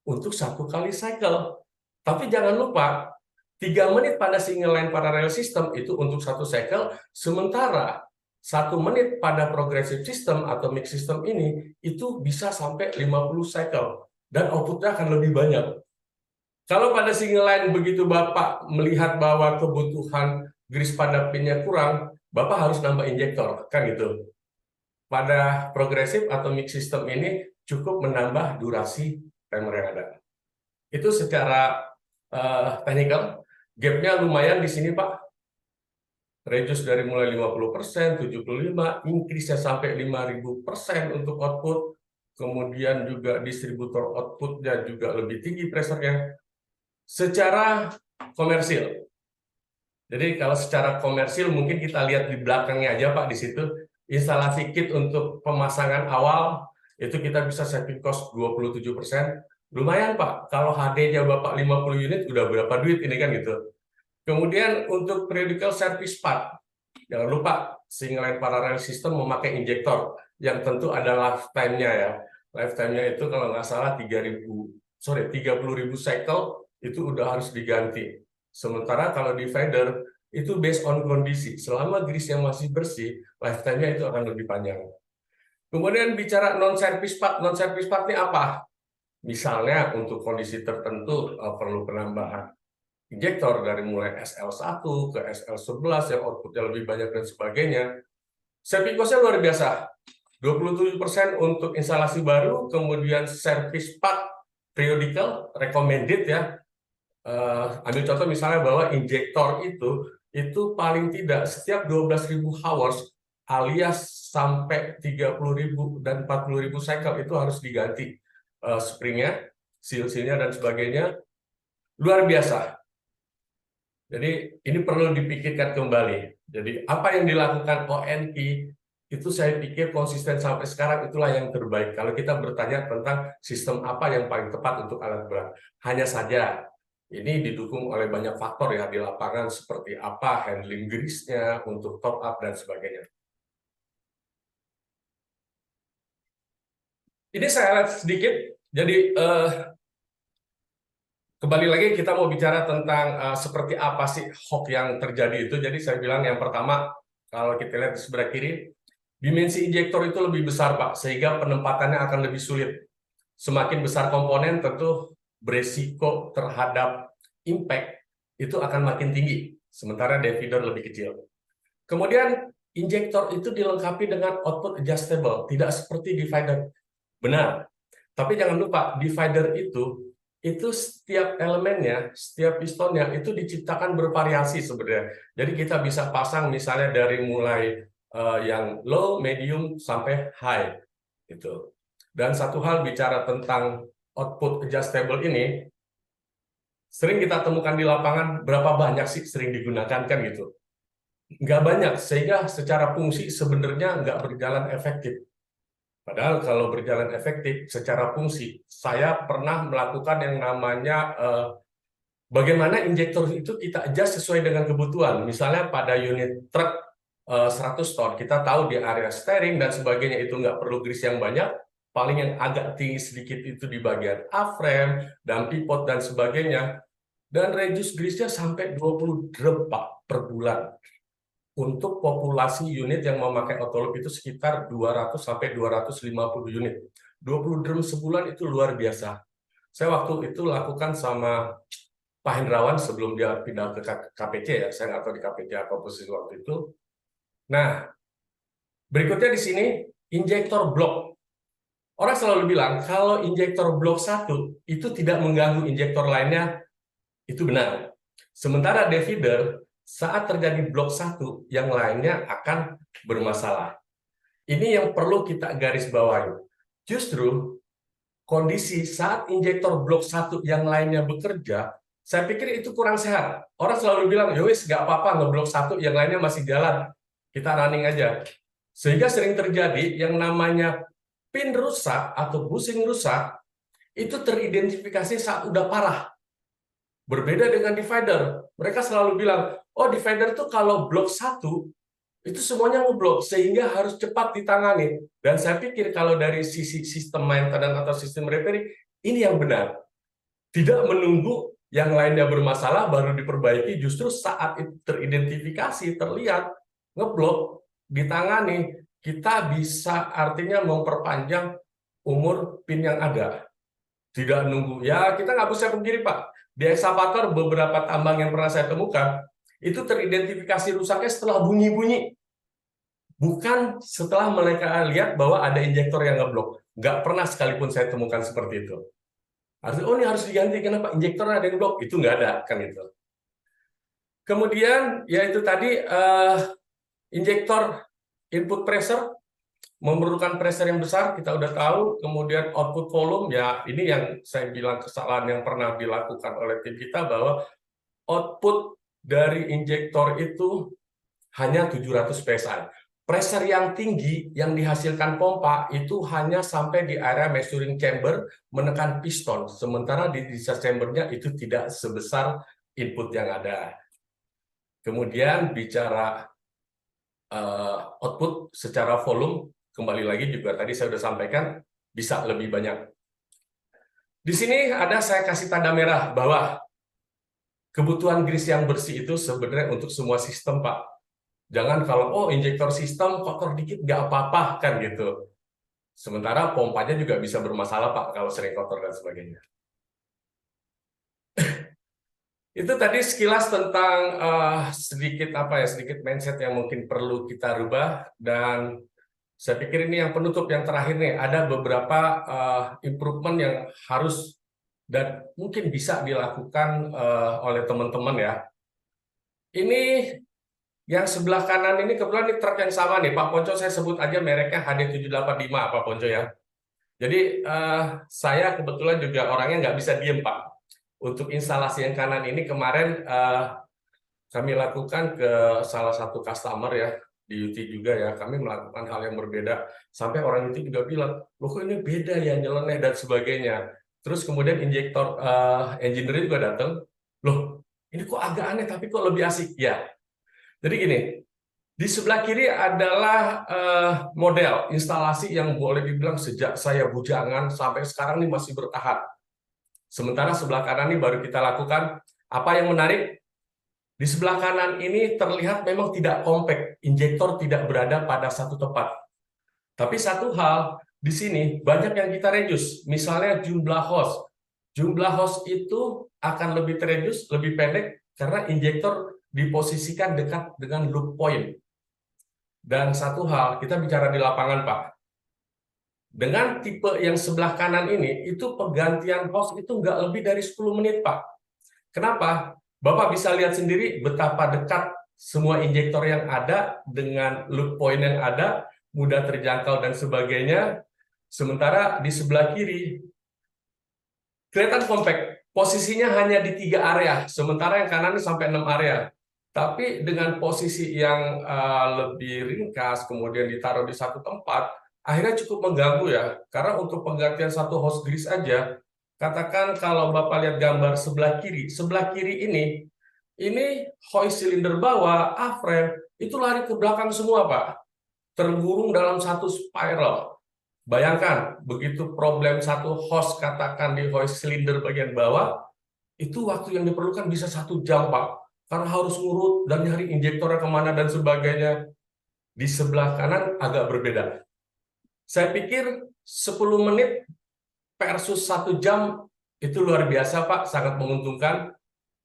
untuk satu kali cycle. Tapi jangan lupa, 3 menit pada single line parallel system itu untuk satu cycle, sementara 1 menit pada progressive system atau mix system ini, itu bisa sampai 50 cycle. Dan outputnya akan lebih banyak. Kalau pada single line begitu Bapak melihat bahwa kebutuhan grease pada pinnya kurang, Bapak harus nambah injektor, kan gitu. Pada progresif atau mix system ini cukup menambah durasi timer yang ada. Itu secara teknikal, gapnya lumayan di sini Pak. Reduce dari mulai 50%, 75%, increase-nya sampai 5.000% untuk output. Kemudian juga distributor output-nya juga lebih tinggi pressure-nya. Secara komersil. Jadi kalau secara komersil mungkin kita lihat di belakangnya aja Pak di situ, instalasi kit untuk pemasangan awal itu kita bisa saving cost 27%. Lumayan Pak, kalau HD-nya Bapak 50 unit udah berapa duit ini kan gitu. Kemudian untuk periodical service part, jangan lupa single line parallel system memakai injektor yang tentu ada lifetime-nya ya. Lifetime-nya itu kalau nggak salah 30.000 cycle itu udah harus diganti. Sementara kalau divider itu based on kondisi. Selama grease yang masih bersih, lifetime-nya itu akan lebih panjang. Kemudian bicara non-service part ini apa? Misalnya untuk kondisi tertentu perlu penambahan injektor dari mulai SL1 ke SL11 yang outputnya lebih banyak dan sebagainya. Saving cost-nya luar biasa. 27% untuk instalasi baru, kemudian service part periodical recommended ya. Ambil contoh misalnya bahwa injektor itu paling tidak setiap 12.000 hours alias sampai 30.000 dan 40.000 cycle itu harus diganti springnya, seal-sealnya dan sebagainya. Luar biasa. Jadi ini perlu dipikirkan kembali. Jadi apa yang dilakukan ONT itu saya pikir konsisten sampai sekarang itulah yang terbaik. Kalau kita bertanya tentang sistem apa yang paling tepat untuk alat berat. Hanya saja ini didukung oleh banyak faktor ya di lapangan seperti apa handling grease-nya untuk top up dan sebagainya. Ini saya lihat sedikit. Jadi kembali lagi kita mau bicara tentang seperti apa sih hoax yang terjadi itu. Jadi saya bilang yang pertama, kalau kita lihat di sebelah kiri, dimensi injektor itu lebih besar, Pak, sehingga penempatannya akan lebih sulit. Semakin besar komponen, tentu beresiko terhadap impact itu akan makin tinggi, sementara divider lebih kecil. Kemudian injektor itu dilengkapi dengan output adjustable, tidak seperti divider. Benar, tapi jangan lupa divider itu setiap elemennya, setiap pistonnya itu diciptakan bervariasi sebenarnya. Jadi kita bisa pasang misalnya dari mulai yang low, medium sampai high itu. Dan satu hal bicara tentang output adjustable ini, sering kita temukan di lapangan, berapa banyak sih sering digunakan kan gitu. Nggak banyak, sehingga secara fungsi sebenarnya nggak berjalan efektif. Padahal kalau berjalan efektif secara fungsi, saya pernah melakukan yang namanya bagaimana injektor itu kita adjust sesuai dengan kebutuhan. Misalnya pada unit truk 100 ton, kita tahu di area steering dan sebagainya itu nggak perlu grease yang banyak, paling yang agak tinggi sedikit itu di bagian A-frame, dan pivot dan sebagainya. Dan reduce grease-nya sampai 20 drum, Pak, per bulan. Untuk populasi unit yang memakai autoloop itu sekitar 200 sampai 250 unit. 20 drum sebulan itu luar biasa. Saya waktu itu lakukan sama Pak Hendrawan sebelum dia pindah ke KPC ya. Saya nggak tahu di KPC apa posisi waktu itu. Nah, berikutnya di sini injektor blok. Orang selalu bilang kalau injektor blok 1 itu tidak mengganggu injektor lainnya, itu benar. Sementara divider saat terjadi blok 1, yang lainnya akan bermasalah. Ini yang perlu kita garis bawahi. Justru kondisi saat injektor blok 1 yang lainnya bekerja, saya pikir itu kurang sehat. Orang selalu bilang, yowis nggak apa-apa ngeblok 1, yang lainnya masih jalan. Kita running aja. Sehingga sering terjadi yang namanya pin rusak atau bushing rusak, itu teridentifikasi saat udah parah. Berbeda dengan divider. Mereka selalu bilang, oh divider itu kalau blok 1, itu semuanya ngeblok, sehingga harus cepat ditangani. Dan saya pikir kalau dari sisi sistem maintenance atau sistem repairing, ini yang benar. Tidak menunggu yang lainnya bermasalah, baru diperbaiki, justru saat itu teridentifikasi, terlihat, ngeblok, ditangani, kita bisa artinya memperpanjang umur pin yang ada. Tidak nunggu. Ya, kita nggak bisa pungkiri, Pak. Di ekskavator beberapa tambang yang pernah saya temukan, itu teridentifikasi rusaknya setelah bunyi-bunyi. Bukan setelah mereka lihat bahwa ada injektor yang ngeblok. Nggak pernah sekalipun saya temukan seperti itu. Artinya, oh ini harus diganti, kenapa? Injektornya ada yang blok. Itu nggak ada, kan itu. Kemudian, yaitu tadi, injektor input pressure, memerlukan pressure yang besar, kita udah tahu. Kemudian output volume, ya ini yang saya bilang kesalahan yang pernah dilakukan oleh tim kita, bahwa output dari injektor itu hanya 700 PSI. Pressure yang tinggi yang dihasilkan pompa itu hanya sampai di area measuring chamber menekan piston, sementara di discharge chamber-nya itu tidak sebesar input yang ada. Kemudian bicara output secara volume, kembali lagi juga tadi saya sudah sampaikan, bisa lebih banyak. Di sini ada saya kasih tanda merah bahwa kebutuhan grease yang bersih itu sebenarnya untuk semua sistem, Pak. Jangan kalau, oh injektor sistem kotor dikit, nggak apa-apa, kan gitu. Sementara pompanya juga bisa bermasalah, Pak, kalau sering kotor dan sebagainya. Itu tadi sekilas tentang sedikit mindset yang mungkin perlu kita rubah, dan saya pikir ini yang penutup yang terakhir nih, ada beberapa improvement yang harus dan mungkin bisa dilakukan oleh teman-teman ya. Ini yang sebelah kanan ini kebetulan ini truk yang sama nih, Pak Ponco, saya sebut aja mereknya HD785, Pak Ponco ya. Jadi saya kebetulan juga orangnya nggak bisa diem, Pak. Untuk instalasi yang kanan ini kemarin kami lakukan ke salah satu customer ya, di UT juga ya, kami melakukan hal yang berbeda. Sampai orang UT juga bilang, loh kok ini beda ya, nyeleneh dan sebagainya. Terus kemudian injektor engineer juga datang, loh ini kok agak aneh tapi kok lebih asik ya. Jadi gini, di sebelah kiri adalah model instalasi yang boleh dibilang sejak saya bujangan sampai sekarang ini masih bertahan. Sementara sebelah kanan ini baru kita lakukan. Apa yang menarik? Di sebelah kanan ini terlihat memang tidak kompak, injektor tidak berada pada satu tempat. Tapi satu hal, di sini banyak yang kita reduce, misalnya jumlah host. Jumlah host itu akan lebih tereduce, lebih pendek, karena injektor diposisikan dekat dengan loop point. Dan satu hal, kita bicara di lapangan, Pak. Dengan tipe yang sebelah kanan ini, itu penggantian host itu nggak lebih dari 10 menit, Pak. Kenapa? Bapak bisa lihat sendiri betapa dekat semua injektor yang ada dengan loop point yang ada, mudah terjangkau dan sebagainya. Sementara di sebelah kiri, kelihatan compact. Posisinya hanya di 3 area, sementara yang kanan sampai 6 area. Tapi dengan posisi yang lebih ringkas, kemudian ditaruh di satu tempat, akhirnya cukup mengganggu ya. Karena untuk penggantian satu hose grease aja, katakan kalau Bapak lihat gambar sebelah kiri ini hoist cylinder bawah, A-frame, itu lari ke belakang semua, Pak. Tergurung dalam satu spiral. Bayangkan, begitu problem satu hose, katakan di hoist cylinder bagian bawah, itu waktu yang diperlukan bisa 1 jam, Pak. Karena harus ngurut dan nyari injektornya kemana dan sebagainya. Di sebelah kanan agak berbeda. Saya pikir 10 menit versus 1 jam itu luar biasa, Pak, sangat menguntungkan.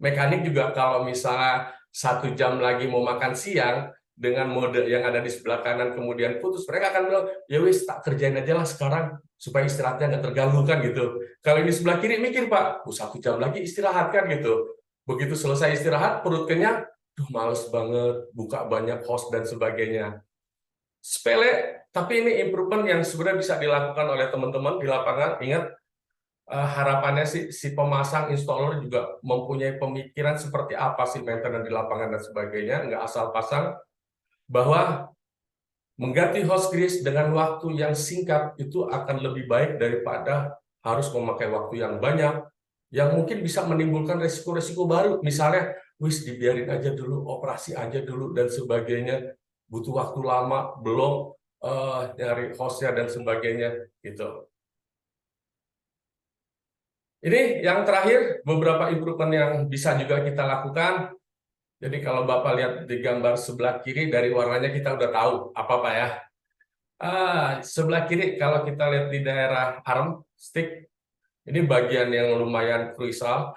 Mekanik juga kalau misalnya 1 jam lagi mau makan siang dengan mode yang ada di sebelah kanan kemudian putus, mereka akan bilang, ya wis tak kerjain aja lah sekarang supaya istirahatnya nggak terganggu kan gitu. Kalau ini sebelah kiri mikir, Pak, 1 jam lagi istirahat kan gitu. Begitu selesai istirahat, perut kenyang, males banget, buka banyak host dan sebagainya. Sepele, tapi ini improvement yang sebenarnya bisa dilakukan oleh teman-teman di lapangan. Ingat, harapannya si pemasang installer juga mempunyai pemikiran seperti apa sih maintenance di lapangan dan sebagainya, nggak asal pasang, bahwa mengganti hose grease dengan waktu yang singkat itu akan lebih baik daripada harus memakai waktu yang banyak, yang mungkin bisa menimbulkan resiko-resiko baru. Misalnya, wis dibiarin aja dulu, operasi aja dulu, dan sebagainya. Butuh waktu lama, belum nyari hostnya dan sebagainya. Gitu. Ini yang terakhir, beberapa improvement yang bisa juga kita lakukan. Jadi kalau Bapak lihat di gambar sebelah kiri, dari warnanya kita udah tahu apa-apa ya. Sebelah kiri, kalau kita lihat di daerah arm, stick, ini bagian yang lumayan krusial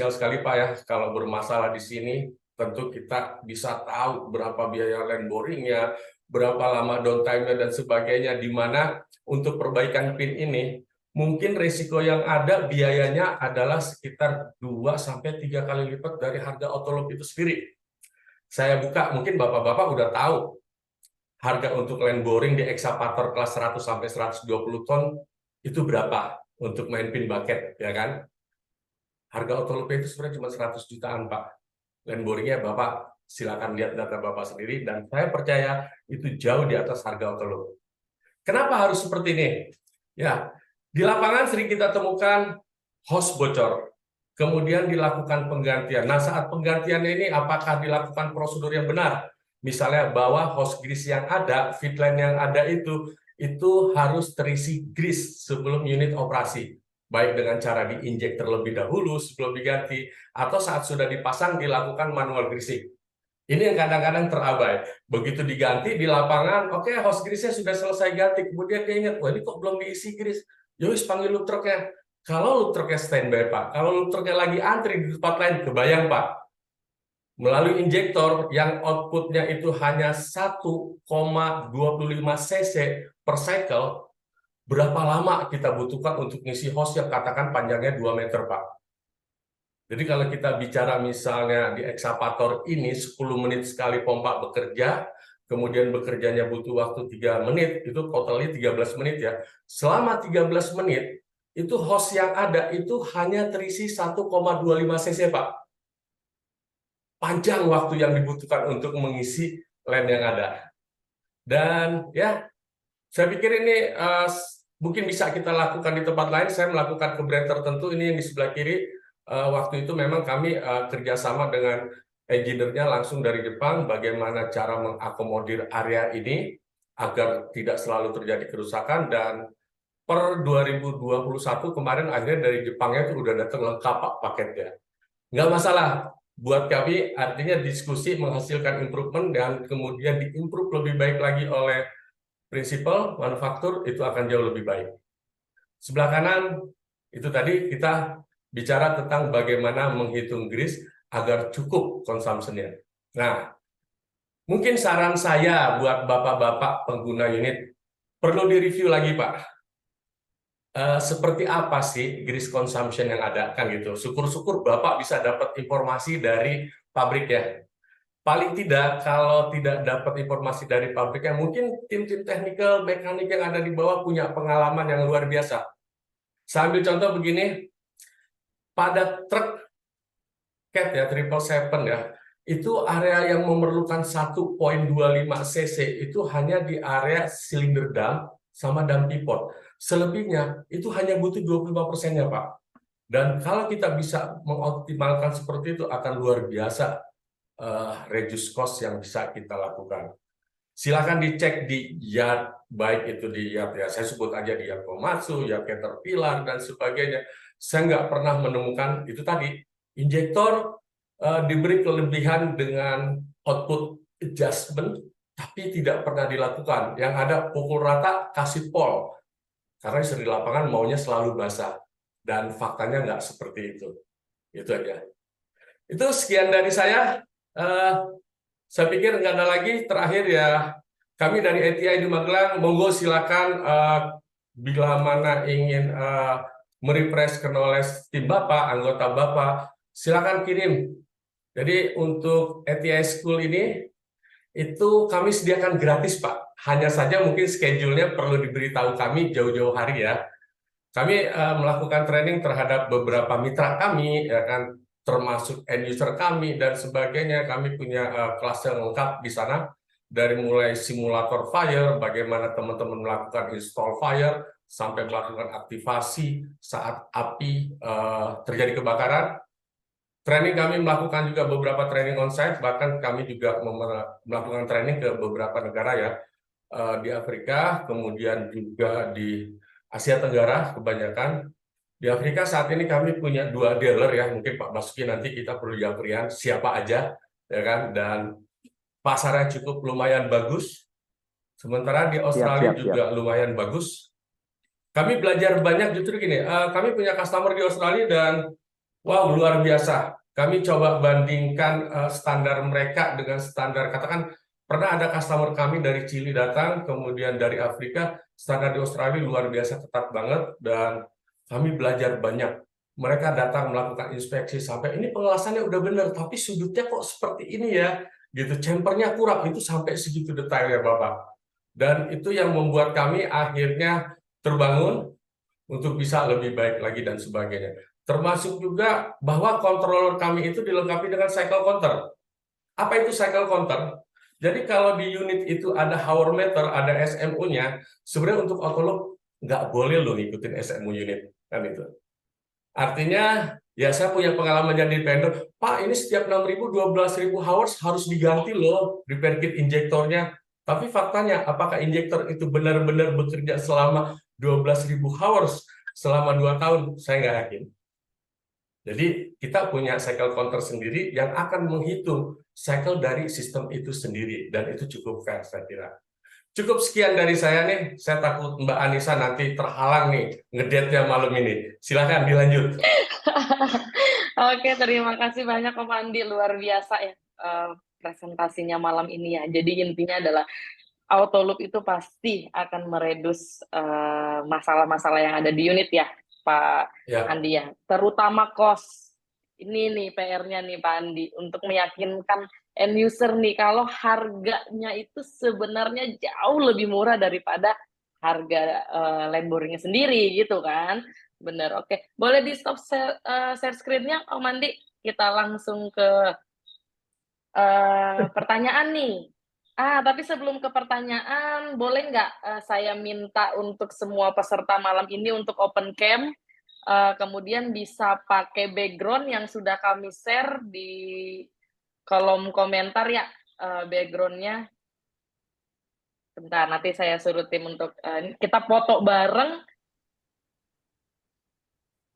sekali, Pak ya. Kalau bermasalah di sini, tentu kita bisa tahu berapa biaya land boringnya, berapa lama downtime-nya dan sebagainya, di mana untuk perbaikan pin ini, mungkin risiko yang ada biayanya adalah sekitar 2-3 kali lipat dari harga otolog itu sendiri. Saya buka, mungkin Bapak-Bapak udah tahu, harga untuk land boring di excavator kelas 100-120 ton, itu berapa? Untuk main pin bucket, ya kan? Harga otolog itu sebenarnya cuma 100 jutaan, Pak. Land boringnya Bapak silakan lihat data Bapak sendiri, dan saya percaya itu jauh di atas harga otolog. Kenapa harus seperti ini? Ya, di lapangan sering kita temukan hose bocor, kemudian dilakukan penggantian. Nah, saat penggantiannya ini apakah dilakukan prosedur yang benar? Misalnya bahwa hose grease yang ada, fit line yang ada itu harus terisi grease sebelum unit operasi. Baik dengan cara diinjek terlebih dahulu sebelum diganti, atau saat sudah dipasang dilakukan manual greasing. Ini yang kadang-kadang terabai. Begitu diganti di lapangan, oke, hose grease-nya sudah selesai ganti, kemudian dia ingat, wah ini kok belum diisi grease. Yowis panggil loop truck-nya. Kalau loop truck-nya standby, Pak, kalau loop truck-nya lagi antri di tempat lain, kebayang, Pak, melalui injektor yang output-nya itu hanya 1,25 cc per cycle, berapa lama kita butuhkan untuk ngisi hose yang katakan panjangnya 2 meter, Pak? Jadi kalau kita bicara misalnya di excavator ini 10 menit sekali pompa bekerja, kemudian bekerjanya butuh waktu 3 menit, itu totalnya 13 menit ya. Selama 13 menit, itu hose yang ada itu hanya terisi 1,25 cc, Pak. Panjang waktu yang dibutuhkan untuk mengisi land yang ada. Dan ya, saya pikir ini mungkin bisa kita lakukan di tempat lain. Saya melakukan ke brand tertentu, ini yang di sebelah kiri. Waktu itu memang kami kerjasama dengan engineer-nya langsung dari Jepang, bagaimana cara mengakomodir area ini agar tidak selalu terjadi kerusakan, dan per 2021 kemarin akhirnya dari Jepangnya tuh udah datang lengkap Pak paketnya. Nggak masalah buat kami, artinya diskusi menghasilkan improvement dan kemudian diimprove lebih baik lagi oleh prinsipal manufaktur, itu akan jauh lebih baik. Sebelah kanan itu tadi kita bicara tentang bagaimana menghitung grease agar cukup consumption-nya. Nah, mungkin saran saya buat bapak-bapak pengguna unit, perlu direview lagi Pak. Seperti apa sih grease consumption yang ada kan gitu. Syukur-syukur Bapak bisa dapat informasi dari pabrik ya. Paling tidak kalau tidak dapat informasi dari pabriknya, mungkin tim-tim technical, mekanik yang ada di bawah punya pengalaman yang luar biasa. Saya ambil contoh begini, pada truk CAT ya, 777 ya, itu area yang memerlukan 1,25 cc itu hanya di area silinder dam sama dam pivot. Selebihnya itu hanya butuh 25%-nya, Pak. Dan kalau kita bisa mengoptimalkan seperti itu akan luar biasa reduce cost yang bisa kita lakukan. Silakan dicek di yard, baik itu di yard ya, saya sebut aja di yard Komatsu, yard Caterpillar dan sebagainya. Saya nggak pernah menemukan itu tadi injektor diberi kelebihan dengan output adjustment, tapi tidak pernah dilakukan. Yang ada pukul rata, kasih pol. Karena istri di lapangan maunya selalu basah. Dan faktanya nggak seperti itu. Itu aja. Itu sekian dari saya. Saya pikir nggak ada lagi. Terakhir ya, kami dari ATI di Magelang, monggo silakan bila mana ingin merefresh knowledge tim Bapak, anggota Bapak, silakan kirim. Jadi untuk ATI School ini, itu kami sediakan gratis Pak. Hanya saja mungkin schedule-nya perlu diberitahu kami jauh-jauh hari ya. Kami melakukan training terhadap beberapa mitra kami, ya kan, termasuk end user kami dan sebagainya. Kami punya kelas yang lengkap di sana, dari mulai simulator fire, bagaimana teman-teman melakukan install fire, sampai melakukan aktivasi saat api terjadi kebakaran. Training kami melakukan juga beberapa training on-site, bahkan kami juga melakukan training ke beberapa negara ya, di Afrika, kemudian juga di Asia Tenggara kebanyakan. Di Afrika saat ini kami punya 2 dealer ya, mungkin Pak Basuki nanti kita perlu japrian siapa aja, ya kan, dan pasarnya cukup lumayan bagus. Sementara di Australia juga lumayan bagus. Kami belajar banyak justru gini, kami punya customer di Australia dan wow, luar biasa. Kami coba bandingkan standar mereka dengan standar, katakan pernah ada customer kami dari Chili datang, kemudian dari Afrika, standar di Australia luar biasa ketat banget, dan kami belajar banyak. Mereka datang melakukan inspeksi sampai ini pengawasannya udah benar, tapi sudutnya kok seperti ini ya, gitu. Chambernya kurang, itu sampai segitu detailnya Bapak. Dan itu yang membuat kami akhirnya terbangun untuk bisa lebih baik lagi dan sebagainya. Termasuk juga bahwa controller kami itu dilengkapi dengan cycle counter. Apa itu cycle counter? Jadi kalau di unit itu ada hour meter, ada SMU-nya, sebenarnya untuk autolock nggak boleh loh ngikutin SMU unit. Kan itu. Artinya, ya saya punya pengalaman jadi vendor, Pak ini setiap 6.000, 12.000 hours harus diganti loh repair kit injektornya. Tapi faktanya, apakah injektor itu benar-benar bekerja selama 12.000 hours selama 2 tahun? Saya nggak yakin. Jadi kita punya cycle counter sendiri yang akan menghitung cycle dari sistem itu sendiri. Dan itu cukup fair, saya kira. Cukup sekian dari saya nih. Saya takut Mbak Anissa nanti terhalang nih ngedate-nya malam ini. Silakan dilanjut. Oke, terima kasih banyak Om Andi. Luar biasa ya presentasinya malam ini ya. Jadi intinya adalah auto loop itu pasti akan meredus masalah-masalah yang ada di unit ya, Pak Andi ya. Terutama cost. Ini nih PR-nya nih Pak Andi, untuk meyakinkan end user nih kalau harganya itu sebenarnya jauh lebih murah daripada harga land boringnya sendiri gitu kan. Bener, oke. Boleh di stop share screen-nya Om Andi? Kita langsung ke pertanyaan nih. Tapi sebelum ke pertanyaan, boleh nggak saya minta untuk semua peserta malam ini untuk open cam, kemudian bisa pakai background yang sudah kami share di kolom komentar ya, background-nya. Bentar, nanti saya suruh tim untuk kita foto bareng,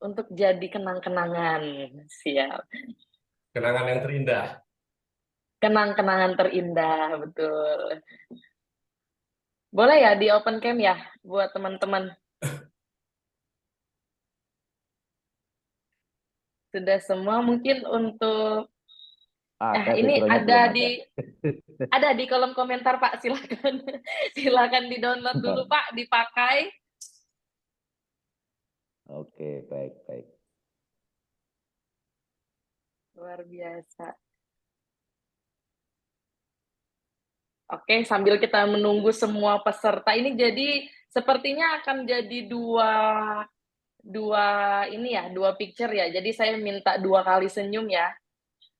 untuk jadi kenang-kenangan. Siap. Kenangan yang terindah. Kenang-kenangan terindah, betul. Boleh ya di open cam ya buat teman-teman. Sudah semua mungkin untuk ini background-nya belum ada di kolom komentar Pak, silakan silakan di-download dulu Pak, dipakai. Oke, baik. Luar biasa. Oke, sambil kita menunggu semua peserta ini, jadi sepertinya akan jadi dua picture ya. Jadi saya minta 2 kali senyum ya.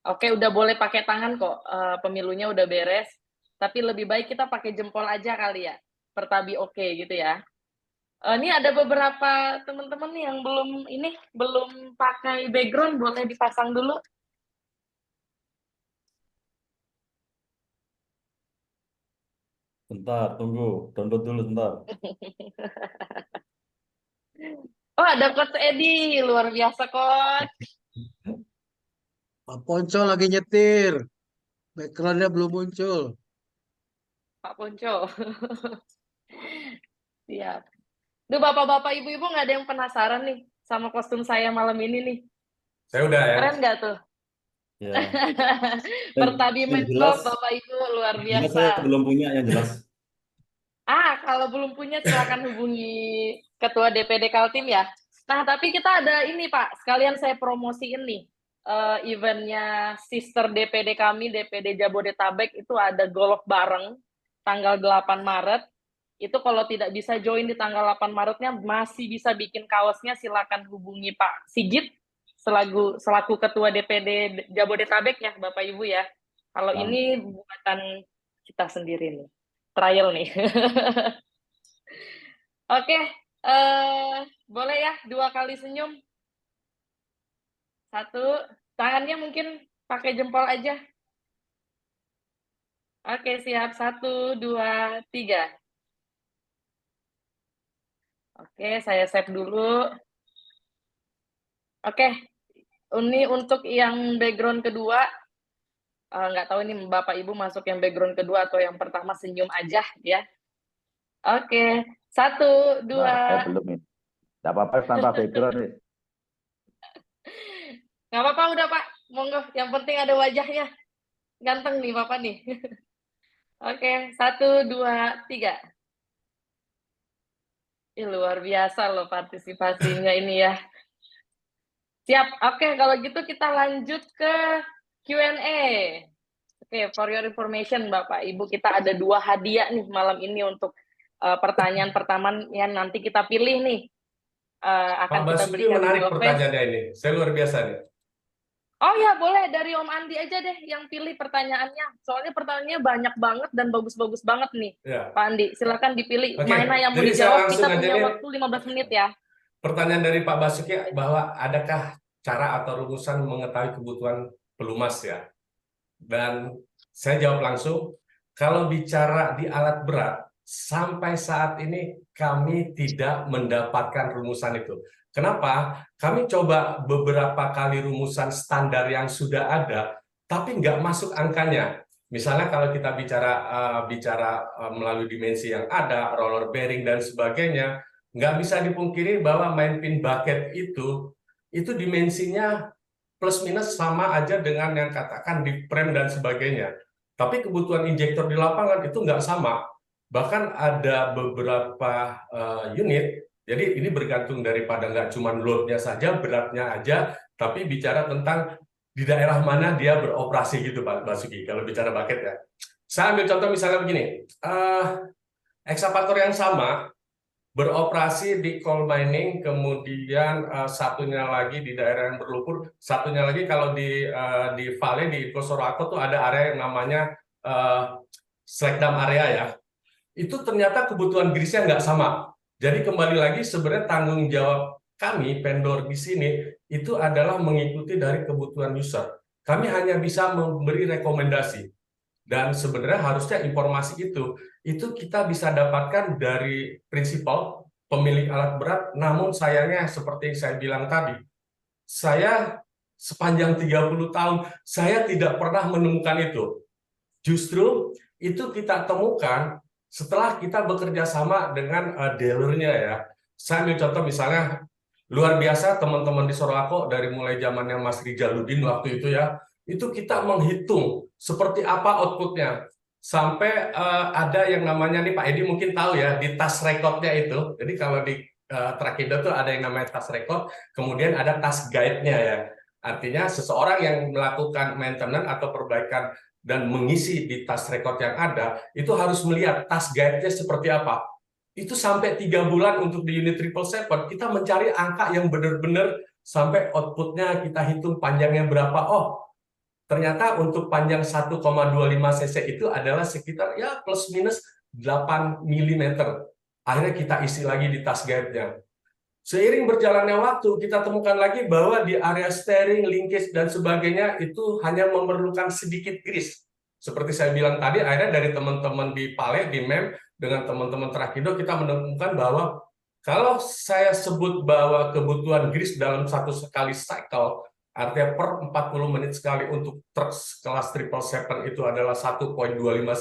Oke, udah boleh pakai tangan kok. Pemilunya udah beres. Tapi lebih baik kita pakai jempol aja kali ya. Pertabi oke gitu ya. Ini ada beberapa teman-teman nih yang belum pakai background, boleh dipasang dulu. Bentar, tunggu. Download dulu, bentar. Oh, ada Coach Edi, luar biasa Coach. Pak Ponco lagi nyetir. Backgroundnya belum muncul. Pak Ponco. Siap. Duh, bapak-bapak, ibu-ibu nggak ada yang penasaran nih sama kostum saya malam ini nih? Saya udah ya. Keren nggak tuh? Ya. Pertabi Yang Medcom, jelas, Bapak Ibu, luar jelas biasa. saya belum punya yang jelas. Kalau belum punya silakan hubungi Ketua DPD Kaltim ya. Nah, tapi kita ada ini Pak, sekalian saya promosiin nih. Eventnya sister DPD kami, DPD Jabodetabek, itu ada golf bareng tanggal 8 Maret. Itu kalau tidak bisa join di tanggal 8 Maretnya, masih bisa bikin kaosnya, silakan hubungi Pak Sigit, selaku Ketua DPD Jabodetabek ya, Bapak Ibu ya. Kalau ini buatan kita sendiri nih, trial nih. Oke, boleh ya 2 kali senyum. 1, tangannya mungkin pakai jempol aja. Oke, siap. 1, 2, 3. Oke, saya save dulu. Oke, ini untuk yang background kedua, nggak tahu ini Bapak Ibu masuk yang background kedua atau yang pertama, senyum aja ya. Oke, 1, 2. Saya belum ini. Nggak apa-apa tanpa background nih. Nggak apa-apa udah Pak, monggo. Yang penting ada wajahnya. Ganteng nih Bapak nih. Oke, 1, 2, 3. Luar biasa loh partisipasinya ini ya. Siap. Oke, kalau gitu kita lanjut ke Q&A. Oke, for your information Bapak Ibu, kita ada 2 hadiah nih malam ini untuk pertanyaan pertama yang nanti kita pilih nih. Akan Pak kita Basuki berikan menarik 2 pertanyaannya ini. Saya luar biasa nih. Oh ya, boleh dari Om Andi aja deh yang pilih pertanyaannya. Soalnya pertanyaannya banyak banget dan bagus-bagus banget nih. Ya. Pak Andi, silakan dipilih. Oke, mana yang mau jadi saya dijawab. langsung Kita aja punya nih. waktu 15 menit ya. Pertanyaan dari Pak Basuki bahwa adakah cara atau rumusan mengetahui kebutuhan pelumas ya? Dan saya jawab langsung, kalau bicara di alat berat, sampai saat ini kami tidak mendapatkan rumusan itu. Kenapa? Kami coba beberapa kali rumusan standar yang sudah ada, tapi nggak masuk angkanya. Misalnya kalau kita bicara melalui dimensi yang ada, roller bearing dan sebagainya, nggak bisa dipungkiri bahwa main pin bucket itu dimensinya plus minus sama aja dengan yang katakan di frame dan sebagainya. Tapi kebutuhan injektor di lapangan itu nggak sama. Bahkan ada beberapa unit, jadi ini bergantung daripada nggak cuma load-nya saja, beratnya aja, tapi bicara tentang di daerah mana dia beroperasi gitu Pak Basuki, kalau bicara bucket ya. Saya ambil contoh misalnya begini, ekskavator yang sama, beroperasi di coal mining, kemudian satunya lagi di daerah yang berlumpur, satunya lagi kalau di Vale, di Kosorako tuh ada area yang namanya slackdown area ya. Itu ternyata kebutuhan grease-nya nggak sama. Jadi kembali lagi sebenarnya tanggung jawab kami, vendor di sini, itu adalah mengikuti dari kebutuhan user. Kami hanya bisa memberi rekomendasi. Dan sebenarnya harusnya informasi itu kita bisa dapatkan dari prinsipal pemilik alat berat, namun sayangnya seperti yang saya bilang tadi, saya sepanjang 30 tahun, saya tidak pernah menemukan itu. Justru itu kita temukan setelah kita bekerja sama dengan dealernya ya. Saya ambil contoh misalnya, luar biasa teman-teman di Sorako dari mulai zamannya Mas Rijaluddin waktu itu ya, itu kita menghitung seperti apa outputnya. Sampai ada yang namanya nih Pak Edi mungkin tahu ya, di task recordnya itu. Jadi kalau di Trakindo tuh ada yang namanya task record, kemudian ada task guide-nya ya. Artinya seseorang yang melakukan maintenance atau perbaikan dan mengisi di task record yang ada, itu harus melihat task guide-nya seperti apa. Itu sampai 3 bulan untuk di unit 777, kita mencari angka yang benar-benar sampai outputnya kita hitung panjangnya berapa. Oh, ternyata untuk panjang 1,25 cc itu adalah sekitar ya plus minus 8 mm. Akhirnya kita isi lagi di task guide-nya. Seiring berjalannya waktu, kita temukan lagi bahwa di area steering, linkage, dan sebagainya itu hanya memerlukan sedikit grease. Seperti saya bilang tadi, akhirnya dari teman-teman di Pale, di MEM, dengan teman-teman Trakindo, kita menemukan bahwa kalau saya sebut bahwa kebutuhan grease dalam satu kali cycle, artinya per 40 menit sekali untuk truk kelas 777 itu adalah 1,25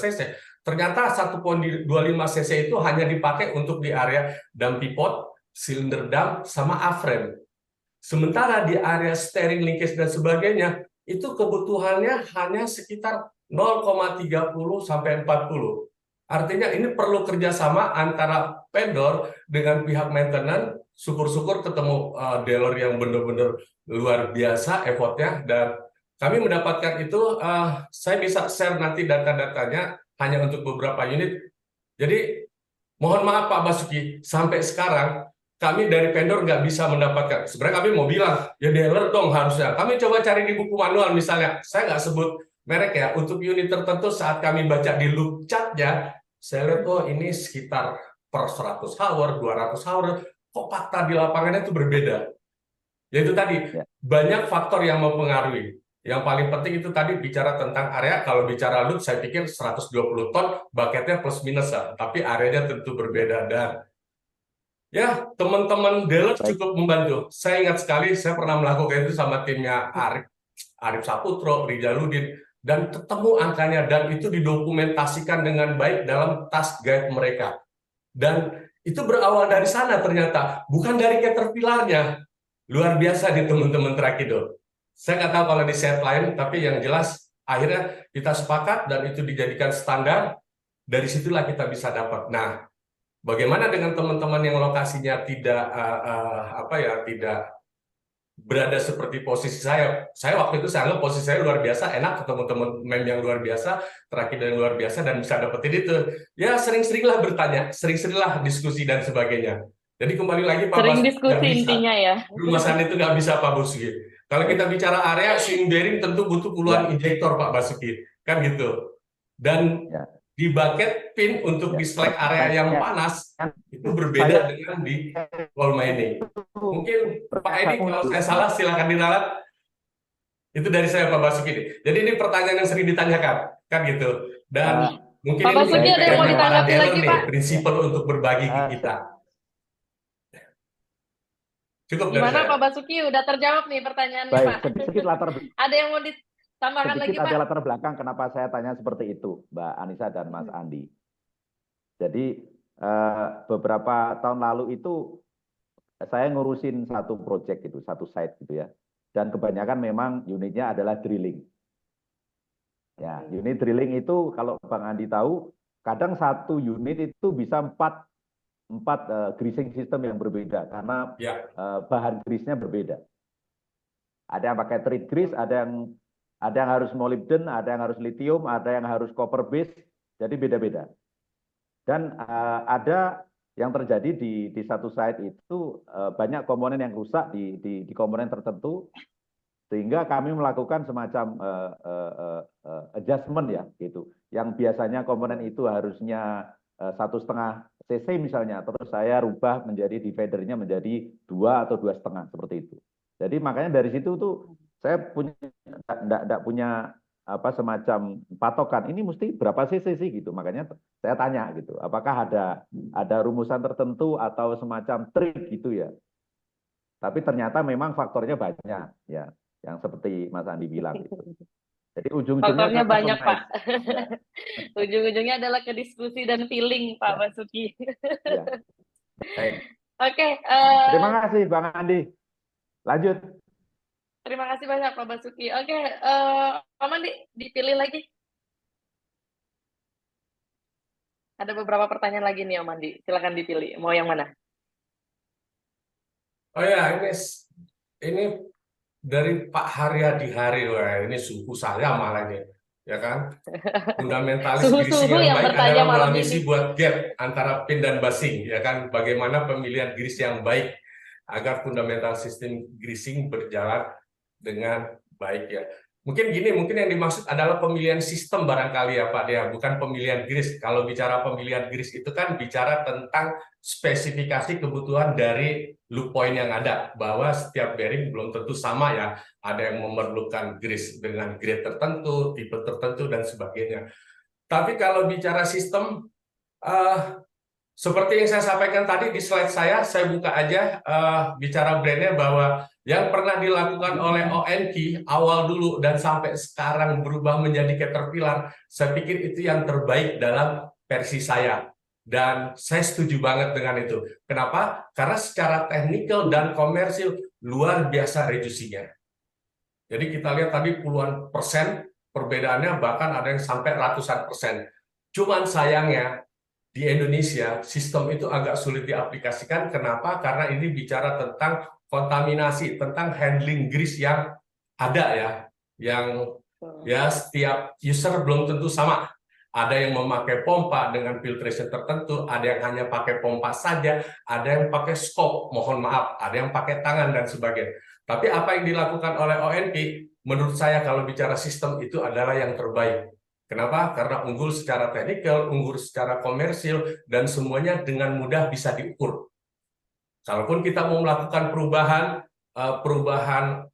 cc, ternyata 1,25 cc itu hanya dipakai untuk di area dam pivot, silinder dam, sama A-frame. Sementara di area steering, linkage, dan sebagainya, itu kebutuhannya hanya sekitar 0,30 sampai 40. Artinya ini perlu kerjasama antara vendor dengan pihak maintenance. Syukur-syukur ketemu dealer yang benar-benar luar biasa effortnya, dan kami mendapatkan itu. Saya bisa share nanti data-datanya hanya untuk beberapa unit. Jadi mohon maaf Pak Basuki, sampai sekarang kami dari vendor nggak bisa mendapatkan. Sebenarnya kami mau bilang, ya dealer dong harusnya. Kami coba cari di buku manual misalnya. Saya nggak sebut merek ya. Untuk unit tertentu saat kami baca di loop chart-nya, saya lihat, oh ini sekitar per 100 hour, 200 hour. Kok fakta di lapangannya itu berbeda? Yaitu tadi, banyak faktor yang mempengaruhi. Yang paling penting itu tadi bicara tentang area. Kalau bicara loop, saya pikir 120 ton, bucketnya plus minus lah. Tapi areanya tentu berbeda. Dan ya, teman-teman dealer cukup membantu. Saya ingat sekali, saya pernah melakukan itu sama timnya Arif Saputro, Rijaluddin, dan ketemu angkanya, dan itu didokumentasikan dengan baik dalam task guide mereka. Dan itu berawal dari sana ternyata, bukan dari Caterpillar-nya. Luar biasa di teman-teman Trakindo. Saya nggak tahu kalau di set lain, tapi yang jelas akhirnya kita sepakat dan itu dijadikan standar. Dari situlah kita bisa dapat. Nah, bagaimana dengan teman-teman yang lokasinya tidak tidak berada seperti posisi saya? Saya waktu itu saya anggap posisi saya luar biasa, enak ketemu teman mem yang luar biasa, Trakindo yang luar biasa, dan bisa dapetin itu. Ya sering-seringlah bertanya, sering-seringlah diskusi dan sebagainya. Jadi kembali lagi Pak Sering Basuki, diskusi intinya ya. rumasan itu nggak bisa Pak Basuki. Kalau kita bicara area swing bearing tentu butuh puluhan injektor Pak Basuki, kan gitu. Dan di bucket pin untuk di select area yang panas itu berbeda dengan di wall mining. Mungkin Pak Edi kalau saya salah silakan diralat. Itu dari saya Pak Basuki. Jadi ini pertanyaan yang sering ditanyakan, kan gitu. Dan mungkin Pak Basuki ada yang mau ditanggapi lagi Pak? Prinsipal untuk berbagi ke kita. Cukup dari Gimana saya. Pak Basuki? Udah terjawab nih pertanyaannya Baik, Pak. sedikit latar Ada yang mau ditambahkan lagi sedikit Pak? ada latar belakang kenapa saya tanya seperti itu, Mbak Anissa dan Mas Andi. Jadi beberapa tahun lalu itu saya ngurusin satu project gitu, satu site gitu ya. Dan kebanyakan memang unitnya adalah drilling. Ya, unit drilling itu kalau Bang Andi tahu, kadang satu unit itu bisa empat greasing system yang berbeda karena bahan grease-nya berbeda. Ada yang pakai treat grease, ada yang harus molybden, ada yang harus lithium, ada yang harus copper base, jadi beda-beda. Dan ada yang terjadi di satu site itu banyak komponen yang rusak di komponen tertentu, sehingga kami melakukan semacam adjustment ya gitu. Yang biasanya komponen itu harusnya 1,5 cc misalnya, terus saya rubah menjadi dividernya menjadi 2 atau 2,5 seperti itu. Jadi makanya dari situ tuh saya enggak punya semacam patokan ini mesti berapa cc sih gitu. Makanya saya tanya gitu, apakah ada rumusan tertentu atau semacam trik gitu ya. Tapi ternyata memang faktornya banyak ya, yang seperti Mas Andi bilang gitu. Jadi ujung-ujungnya Faktornya banyak, Pak. Ya. Ujung-ujungnya adalah ke diskusi dan feeling, Pak Basuki. Ya. Baik. Oke. Terima kasih Bang Andi. Lanjut. Terima kasih banyak Pak Basuki. Oke, Om Andi, dipilih lagi. Ada beberapa pertanyaan lagi nih Om Andi. Silakan dipilih. Mau yang mana? Oh ya, ini dari Pak Haryadi Hari, wah ini suhu saya malah ini, ya kan? Fundamentalis greasing Suhu-suhu yang yang baik bertanya adalah malam melalui ini. buat gap antara pin dan basing, ya kan? Bagaimana pemilihan grease yang baik agar fundamental sistem greasing berjalan dengan baik ya. Mungkin gini, mungkin yang dimaksud adalah pemilihan sistem barangkali ya Pak Dea, bukan pemilihan grease. Kalau bicara pemilihan grease itu kan bicara tentang spesifikasi kebutuhan dari loop point yang ada, bahwa setiap bearing belum tentu sama ya. Ada yang memerlukan grease dengan grade tertentu, tipe tertentu dan sebagainya. Tapi kalau bicara sistem, seperti yang saya sampaikan tadi di slide saya buka aja bicara brandnya, bahwa yang pernah dilakukan oleh ONQ awal dulu dan sampai sekarang berubah menjadi Caterpillar, saya pikir itu yang terbaik dalam versi saya. Dan saya setuju banget dengan itu. Kenapa? Karena secara teknikal dan komersil luar biasa reduksinya. Jadi kita lihat tadi puluhan persen perbedaannya, bahkan ada yang sampai ratusan persen. Cuman sayangnya di Indonesia sistem itu agak sulit diaplikasikan. Kenapa? Karena ini bicara tentang kontaminasi, tentang handling grease yang ada ya, yang ya setiap user belum tentu sama. Ada yang memakai pompa dengan filtration tertentu, ada yang hanya pakai pompa saja, ada yang pakai scope, mohon maaf, ada yang pakai tangan dan sebagainya. Tapi apa yang dilakukan oleh ONQ, menurut saya kalau bicara sistem itu adalah yang terbaik. Kenapa? Karena unggul secara teknikal, unggul secara komersil, dan semuanya dengan mudah bisa diukur. Kalaupun kita mau melakukan perubahan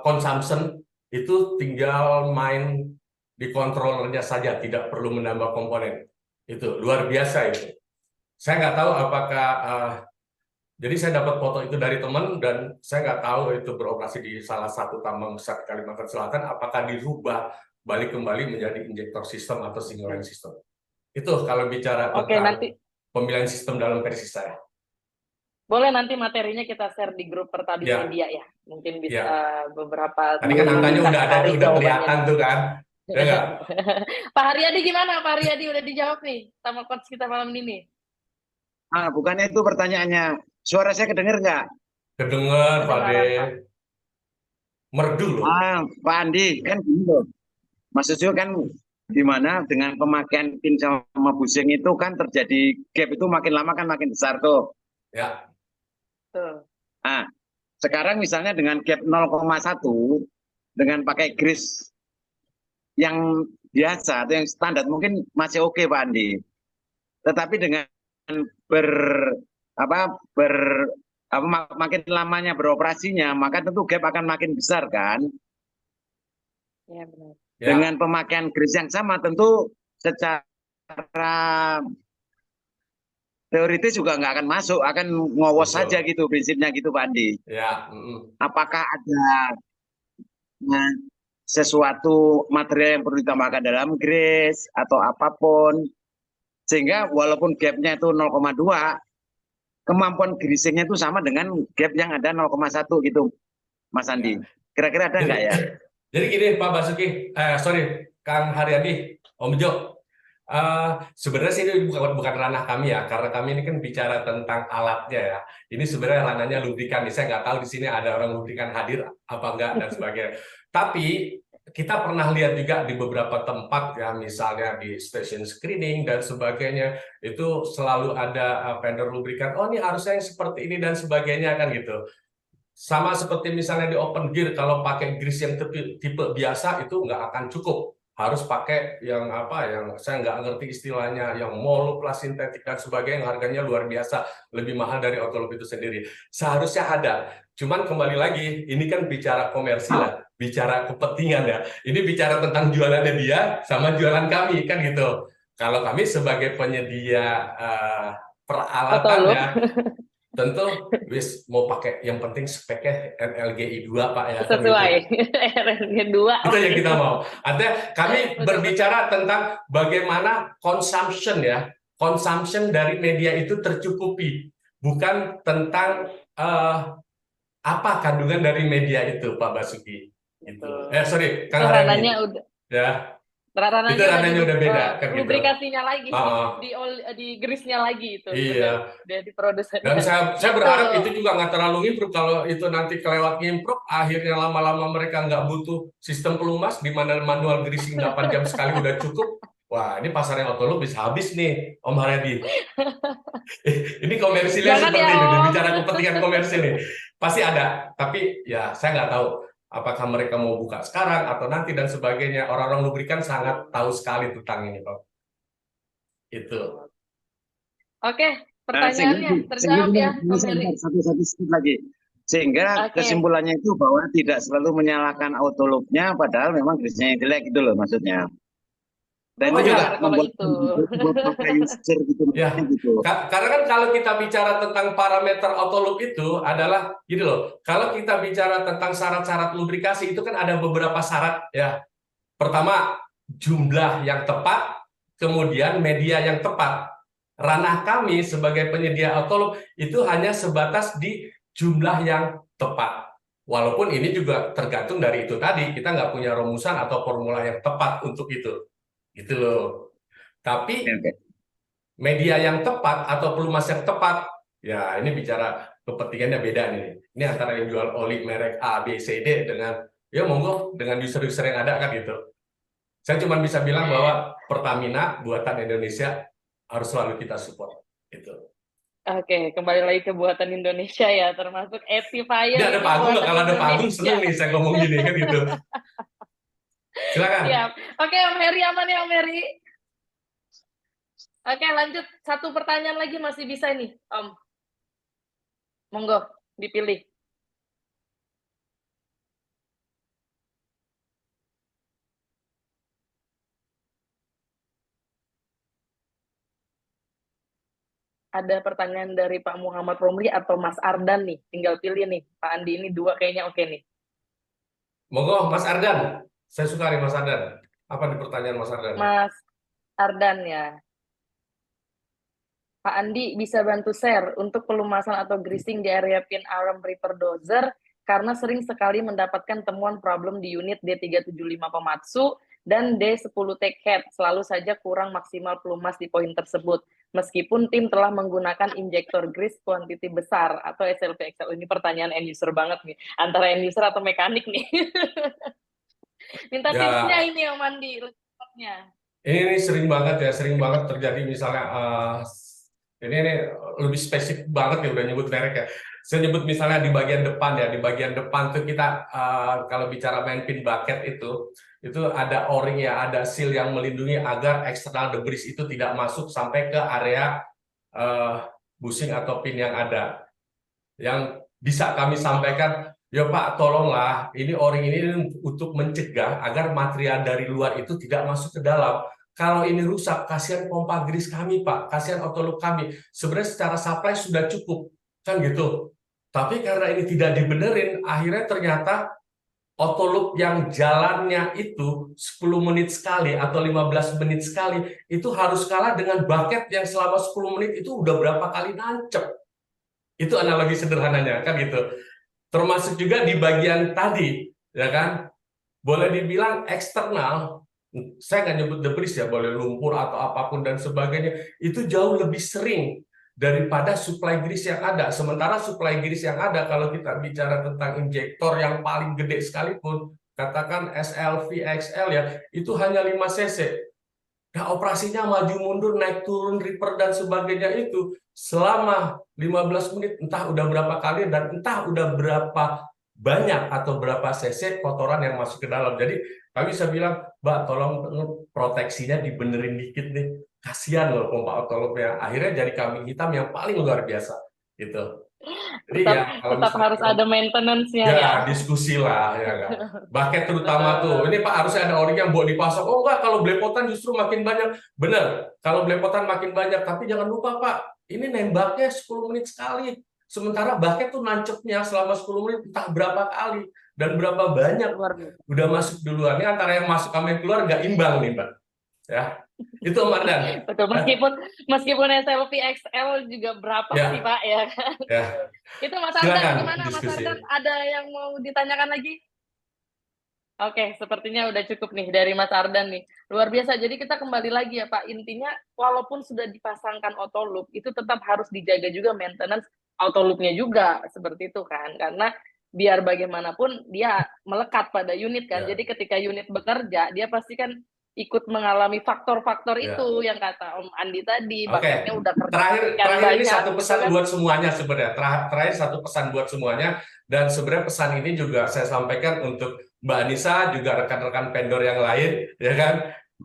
consumption, itu tinggal main di controllernya saja, tidak perlu menambah komponen. Itu luar biasa itu. Saya nggak tahu apakah, jadi saya dapat foto itu dari teman, dan saya nggak tahu itu beroperasi di salah satu tambang besar Kalimantan Selatan, apakah dirubah balik kembali menjadi injektor sistem atau single line system. Itu kalau bicara tentang pemilihan sistem dalam versi saya. Boleh nanti materinya kita share di grup Pertadi Ya. Media ya. Mungkin bisa beberapa. Tadi kan angkanya udah ada, udah kelihatan tuh kan. Ya nggak? Pak Haryadi gimana? Pak Haryadi udah dijawab nih sama coach kita malam ini. Bukannya itu pertanyaannya. Suara saya kedengar nggak? Kedengar, Pak De. Merdu loh. Pak Andi, kan gini loh. Maksudnya kan gimana dengan pemakaian pin sama busing itu kan terjadi gap itu makin lama kan makin besar tuh. Ya. Tuh. Sekarang misalnya dengan gap 0,1 dengan pakai grease yang biasa atau yang standar mungkin masih oke Pak Andi. Tetapi dengan makin lamanya beroperasinya, maka tentu gap akan makin besar kan. Ya, benar. Dengan pemakaian grease yang sama tentu secara teoritis juga nggak akan masuk, akan ngowos saja gitu prinsipnya gitu Pak Andi. Ya. Apakah ada sesuatu material yang perlu ditambahkan dalam grease atau apapun, sehingga walaupun gapnya itu 0,2, kemampuan greasingnya itu sama dengan gap yang ada 0,1 gitu, Mas Andi. Kira-kira ada nggak ya? Jadi gini Pak Basuki, Kang Haryadi, Om Jo. Sebenarnya sih ini bukan ranah kami ya, karena kami ini kan bicara tentang alatnya ya. Ini sebenarnya ranahnya lubrikan. Saya nggak tahu di sini ada orang lubrikan hadir apa enggak dan sebagainya. Tapi kita pernah lihat juga di beberapa tempat ya, misalnya di station screening dan sebagainya, itu selalu ada vendor lubrikan. Oh ini harusnya yang seperti ini dan sebagainya kan gitu. Sama seperti misalnya di open gear, kalau pakai grease yang tipe biasa itu nggak akan cukup. Harus pakai yang yang saya nggak ngerti istilahnya, yang mol plus sintetik dan sebagainya, yang harganya luar biasa, lebih mahal dari otolog itu sendiri. Seharusnya ada. Cuman kembali lagi, ini kan bicara komersil ya, bicara kepentingan ya. Ini bicara tentang jualannya dia sama jualan kami kan gitu. Kalau kami sebagai penyedia peralatannya, tentu wis mau pakai yang penting speknya NLGI 2 Pak ya kan gitu. Sesuai RNG 2. Itu yang kita mau. Artinya kami berbicara tentang bagaimana consumption ya, consumption dari media itu tercukupi, bukan tentang apa kandungan dari media itu, Pak Basuki. Gitu. Sorry, Kang Haremi. Rananya udah. Ya. Rananya Itu rananya udah beda kan gitu. lubrikasinya lagi, Ah. di grease-nya lagi itu. Iya. Udah diproduksi. Dan saya berharap itu juga nggak terlalu ngimprove. Kalau itu nanti kelewat ngimprove, akhirnya lama-lama mereka nggak butuh sistem pelumas, di mana manual greasing 8 jam sekali udah cukup. Wah, ini pasarnya Autolub bisa habis nih, Om Haredi. Ini komersilnya Jangan seperti ya, ini, Om. bicara kepentingan komersil nih. Pasti ada, tapi ya saya nggak tahu apakah mereka mau buka sekarang atau nanti dan sebagainya. Orang-orang lubrikan sangat tahu sekali tentang ini, Pak. Itu. Oke, pertanyaannya terjawab ya, Om Heri. Satu sedikit lagi. Sehingga Oke. kesimpulannya itu bahwa tidak selalu menyalahkan autolubnya, padahal memang grease-nya yang jelek gitu loh maksudnya. Dan Oh, itu juga benar, kalau membuat itu. pakai user gitu. Ya. gitu. Karena kan kalau kita bicara tentang parameter Autolub itu adalah gini loh. Kalau kita bicara tentang syarat-syarat lubrikasi itu kan ada beberapa syarat ya. Pertama, jumlah yang tepat, kemudian media yang tepat. Ranah kami sebagai penyedia Autolub itu hanya sebatas di jumlah yang tepat. Walaupun ini juga tergantung dari itu tadi, kita nggak punya rumusan atau formula yang tepat untuk itu. Gitu loh. Tapi Oke. media yang tepat atau pelumas yang tepat, ya ini bicara kepentingannya beda nih. Ini antara yang jual oli merek A, B, C, D dengan ya monggo dengan user-user yang ada kan gitu. Saya cuma bisa bilang bahwa Pertamina buatan Indonesia harus selalu kita support. Gitu. Oke, kembali lagi ke buatan Indonesia ya, termasuk Etifier. Ini ada Pak Agung nggak? Kalau ada Pak Agung seneng nih saya ngomong gini kan gitu. Silakan. Siap. Oke, Om Heri aman ya, Om Heri? Oke, lanjut. Satu pertanyaan lagi masih bisa nih, Om. Monggo, dipilih. Ada pertanyaan dari Pak Muhammad Romli atau Mas Ardan nih. Tinggal pilih nih. Pak Andi ini dua kayaknya oke nih. Monggo Mas Ardan. Saya suka nih Mas Ardan. Apa nih pertanyaan Mas Ardan? Mas Ardan ya. Pak Andi bisa bantu share untuk pelumasan atau greasing di area pin arm reaper dozer karena sering sekali mendapatkan temuan problem di unit D375 Komatsu dan D10 take head, selalu saja kurang maksimal pelumas di poin tersebut. Meskipun tim telah menggunakan injektor grease kuantiti besar atau SLP XL. Ini pertanyaan end user banget nih, antara end user atau mekanik nih. Minta Ya. tipsnya ini Om Andi, lengkapnya. Ini sering banget ya, sering banget terjadi misalnya ini lebih spesifik banget ya udah nyebut merek ya. Saya nyebut misalnya di bagian depan ya, di bagian depan tuh kita kalau bicara main pin bucket itu ada o-ring ya, ada seal yang melindungi agar eksternal debris itu tidak masuk sampai ke area bushing atau pin yang ada. Yang bisa kami sampaikan, ya Pak, tolonglah ini o-ring ini untuk mencegah agar material dari luar itu tidak masuk ke dalam. Kalau ini rusak, kasihan pompa grease kami, Pak. Kasihan Autolub kami. Sebenarnya secara supply sudah cukup, kan gitu. Tapi karena ini tidak dibenerin, akhirnya ternyata Autolub yang jalannya itu 10 menit sekali atau 15 menit sekali, itu harus kalah dengan bucket yang selama 10 menit itu udah berapa kali nancep. Itu analogi sederhananya, kan gitu. Termasuk juga di bagian tadi, ya kan? Boleh dibilang eksternal, saya nggak nyebut debris ya, boleh lumpur atau apapun dan sebagainya, itu jauh lebih sering daripada supply grease yang ada. Sementara supply grease yang ada, kalau kita bicara tentang injektor yang paling gede sekalipun, katakan SLV XL ya, itu hanya 5 cc. Nah, operasinya maju mundur, naik turun, reaper dan sebagainya itu selama 15 menit, entah udah berapa kali dan entah udah berapa banyak atau berapa cc kotoran yang masuk ke dalam. Jadi kami bisa bilang, Mbak, tolong proteksinya dibenerin dikit nih. Kasihan loh pompa Autolub ya. Akhirnya jadi kambing hitam yang paling luar biasa. Gitu. Jadi Tetap ya kalau tetap misalnya harus ada maintenance-nya ya ya. diskusi lah ya kan. Bucket terutama tuh. Ini Pak harusnya ada orang yang buat dipasang. Oh enggak, kalau belepotan justru makin banyak. Bener, kalau belepotan makin banyak. Tapi jangan lupa Pak, ini nembaknya 10 menit sekali. Sementara bucket tuh nancepnya selama 10 menit entah berapa kali dan berapa banyak Luar biasa. udah masuk duluan. Ini antara yang masuk sama yang keluar nggak imbang nih Pak. Ya, itu Om Ardan. Betul, meskipun SLV XL juga berapa Ya. sih Pak ya kan? Ya, Itu Mas silakan Ardan gimana Mas diskusi. Ardan? Ada yang mau ditanyakan lagi? Oke, sepertinya udah cukup nih dari Mas Ardan nih. Luar biasa. Jadi kita kembali lagi ya Pak. Intinya walaupun sudah dipasangkan auto loop, itu tetap harus dijaga juga maintenance auto loop-nya juga seperti itu kan. Karena biar bagaimanapun dia melekat pada unit kan. Ya. Jadi ketika unit bekerja, dia pasti kan ikut mengalami faktor-faktor Ya. itu yang kata Om Andi tadi. Oke. Bucketnya udah kerja Terakhir sekian ini banyak, satu gitu pesan kan. buat semuanya sebenarnya. Terakhir satu pesan buat semuanya, dan sebenarnya pesan ini juga saya sampaikan untuk Mbak Anissa, juga rekan-rekan vendor yang lain, ya kan?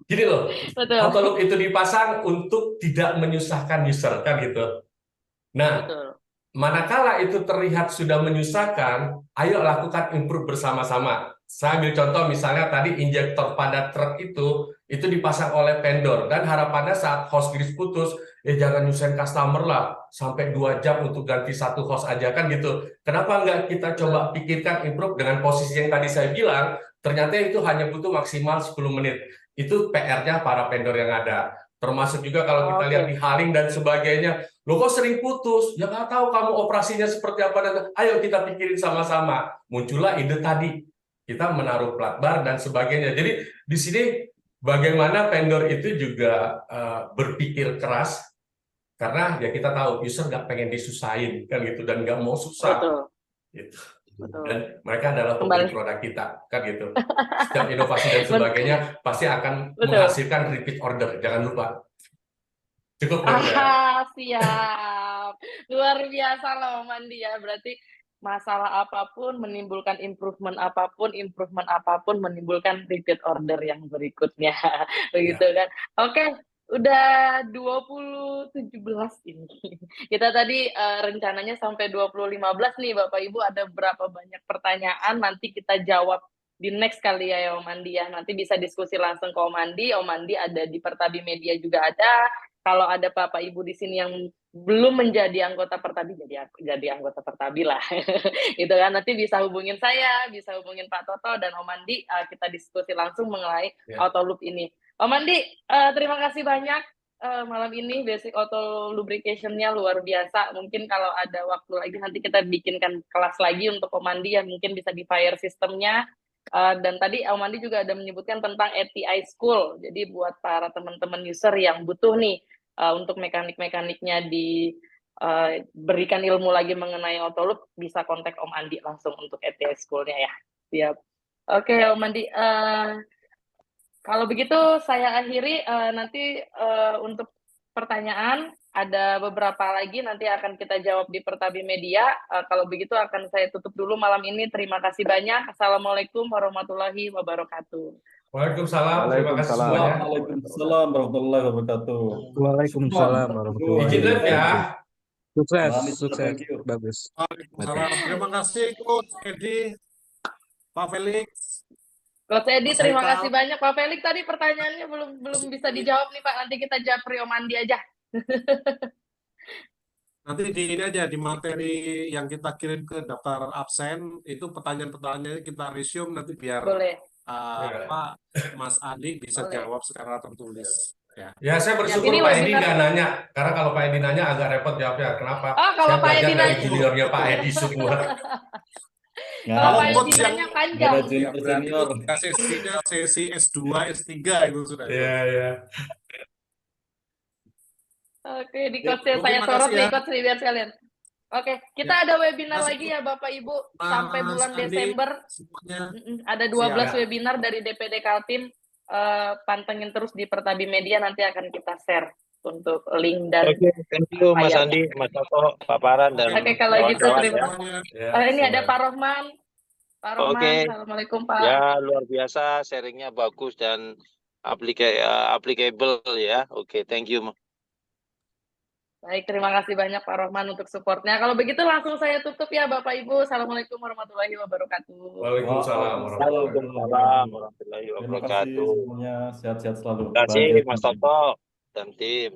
Gini loh, Betul. auto loop itu dipasang untuk tidak menyusahkan user kan gitu. Nah, Betul. manakala itu terlihat sudah menyusahkan, ayo lakukan improve bersama-sama. Saya ambil contoh misalnya tadi injektor pada truk itu dipasang oleh vendor, dan harapannya saat hose grease putus, jangan nyusahin customer lah, sampai 2 jam untuk ganti satu hose aja kan gitu. Kenapa nggak kita coba pikirkan improve dengan posisi yang tadi saya bilang, ternyata itu hanya butuh maksimal 10 menit. Itu PR-nya para vendor yang ada. Termasuk juga kalau kita lihat di Haling dan sebagainya, lo kok sering putus? Ya nggak tahu kamu operasinya seperti apa. Dan ayo kita pikirin sama-sama. Muncullah ide tadi. Kita menaruh plat bar dan sebagainya. Jadi di sini bagaimana vendor itu juga berpikir keras. Karena ya kita tahu user nggak pengen disusahin kan gitu, dan nggak mau susah. Betul. Gitu. Betul. Dan mereka adalah Kembali. pemilik produk kita kan gitu. Setiap inovasi dan sebagainya pasti akan Betul. menghasilkan repeat order. Jangan lupa. Cukup dari saya. Siap. Luar biasa loh Mandi ya. Berarti masalah apapun menimbulkan improvement apapun menimbulkan repeat order yang berikutnya. Begitu kan. Oke, udah 2017 ini. Kita tadi rencananya sampai 2015 nih Bapak Ibu, ada berapa banyak pertanyaan nanti kita jawab di next kali ya Om Andi ya. Nanti bisa diskusi langsung ke Om Andi. Om Andi ada di Pertabi Media juga ada. Kalau ada Bapak Ibu di sini yang belum menjadi anggota Pertabi, jadi anggota Pertabi lah. Gitu kan, nanti bisa hubungin saya, bisa hubungin Pak Toto dan Om Andi, kita diskusi langsung mengenai auto loop ini. Om Andi, terima kasih banyak malam ini, basic auto lubrication-nya luar biasa. Mungkin kalau ada waktu lagi nanti kita bikinkan kelas lagi untuk Om Andi yang mungkin bisa di fire sistemnya. Dan tadi Om Andi juga ada menyebutkan tentang ATI School. Jadi buat para teman-teman user yang butuh nih untuk mekanik-mekaniknya berikan ilmu lagi mengenai auto loop, bisa kontak Om Andi langsung untuk ATI School-nya ya. Siap. Oke, Om Andi. Kalau begitu saya akhiri, nanti untuk pertanyaan ada beberapa lagi nanti akan kita jawab di Pertabi Media. Kalau begitu akan saya tutup dulu malam ini. Terima kasih banyak. Assalamualaikum warahmatullahi wabarakatuh. Waalaikumsalam. Terima kasih semuanya. Waalaikumsalam warahmatullahi wabarakatuh. Waalaikumsalam warahmatullahi Izin live ya. Sukses, Amin. sukses, Thank you. bagus. Waalaikumsalam. Terima kasih Coach Edi, Pak Felix. Coach Edi, Mas terima Haikal. kasih banyak. Pak Felix tadi pertanyaannya belum bisa dijawab nih Pak. Nanti kita jawab Om Andi aja. Nanti di ini aja, di materi yang kita kirim ke daftar absen, itu pertanyaan-pertanyaannya kita resume nanti biar Boleh. Pak Mas Andi bisa Boleh. jawab secara tertulis. Ya, saya bersyukur Ini Pak Edi webinar- nggak nanya. Karena kalau Pak Edi nanya agak repot jawabnya. Kenapa? Oh, kalau Saya Pak belajar Edi dari nanya. juniornya Pak Edi semua. Kalau Pak Coach Edi yang- nanya Ada panjang. Ya, junior berarti senior. itu sesinya sesi S2, S3 itu sudah. Iya, iya. Oke, di Ya, coach saya terima sorot kasih nih ya. coach nih biar sekalian. Oke, kita Ya. ada webinar Terima lagi kasih, ya Bapak Ibu Mas sampai bulan Andi. Desember. Semuanya. Ada 12 Siap. webinar dari DPD Kaltim. Pantengin terus di Pertabi Media, nanti akan kita share untuk link dan Oke, thank you Mas layar. Andi, Mas Toto, Pak Paran, dan Oke, kalau gitu kawan-kawan terima ya. Semuanya. Ya, ini ada semuanya. Pak Rohman. Pak Rohman, Oke. Assalamualaikum Pak. Ya, luar biasa, sharingnya bagus dan applicable ya. Oke, thank you. Baik, terima kasih banyak Pak Rohman untuk supportnya. Kalau begitu langsung saya tutup ya Bapak Ibu. Assalamualaikum warahmatullahi wabarakatuh. Waalaikumsalam warahmatullahi wabarakatuh. Waalaikumsalam warahmatullahi Terima kasih wabarakatuh. semuanya, sehat-sehat selalu. Terima kasih Bahagia Mas selalu. Toto dan tim.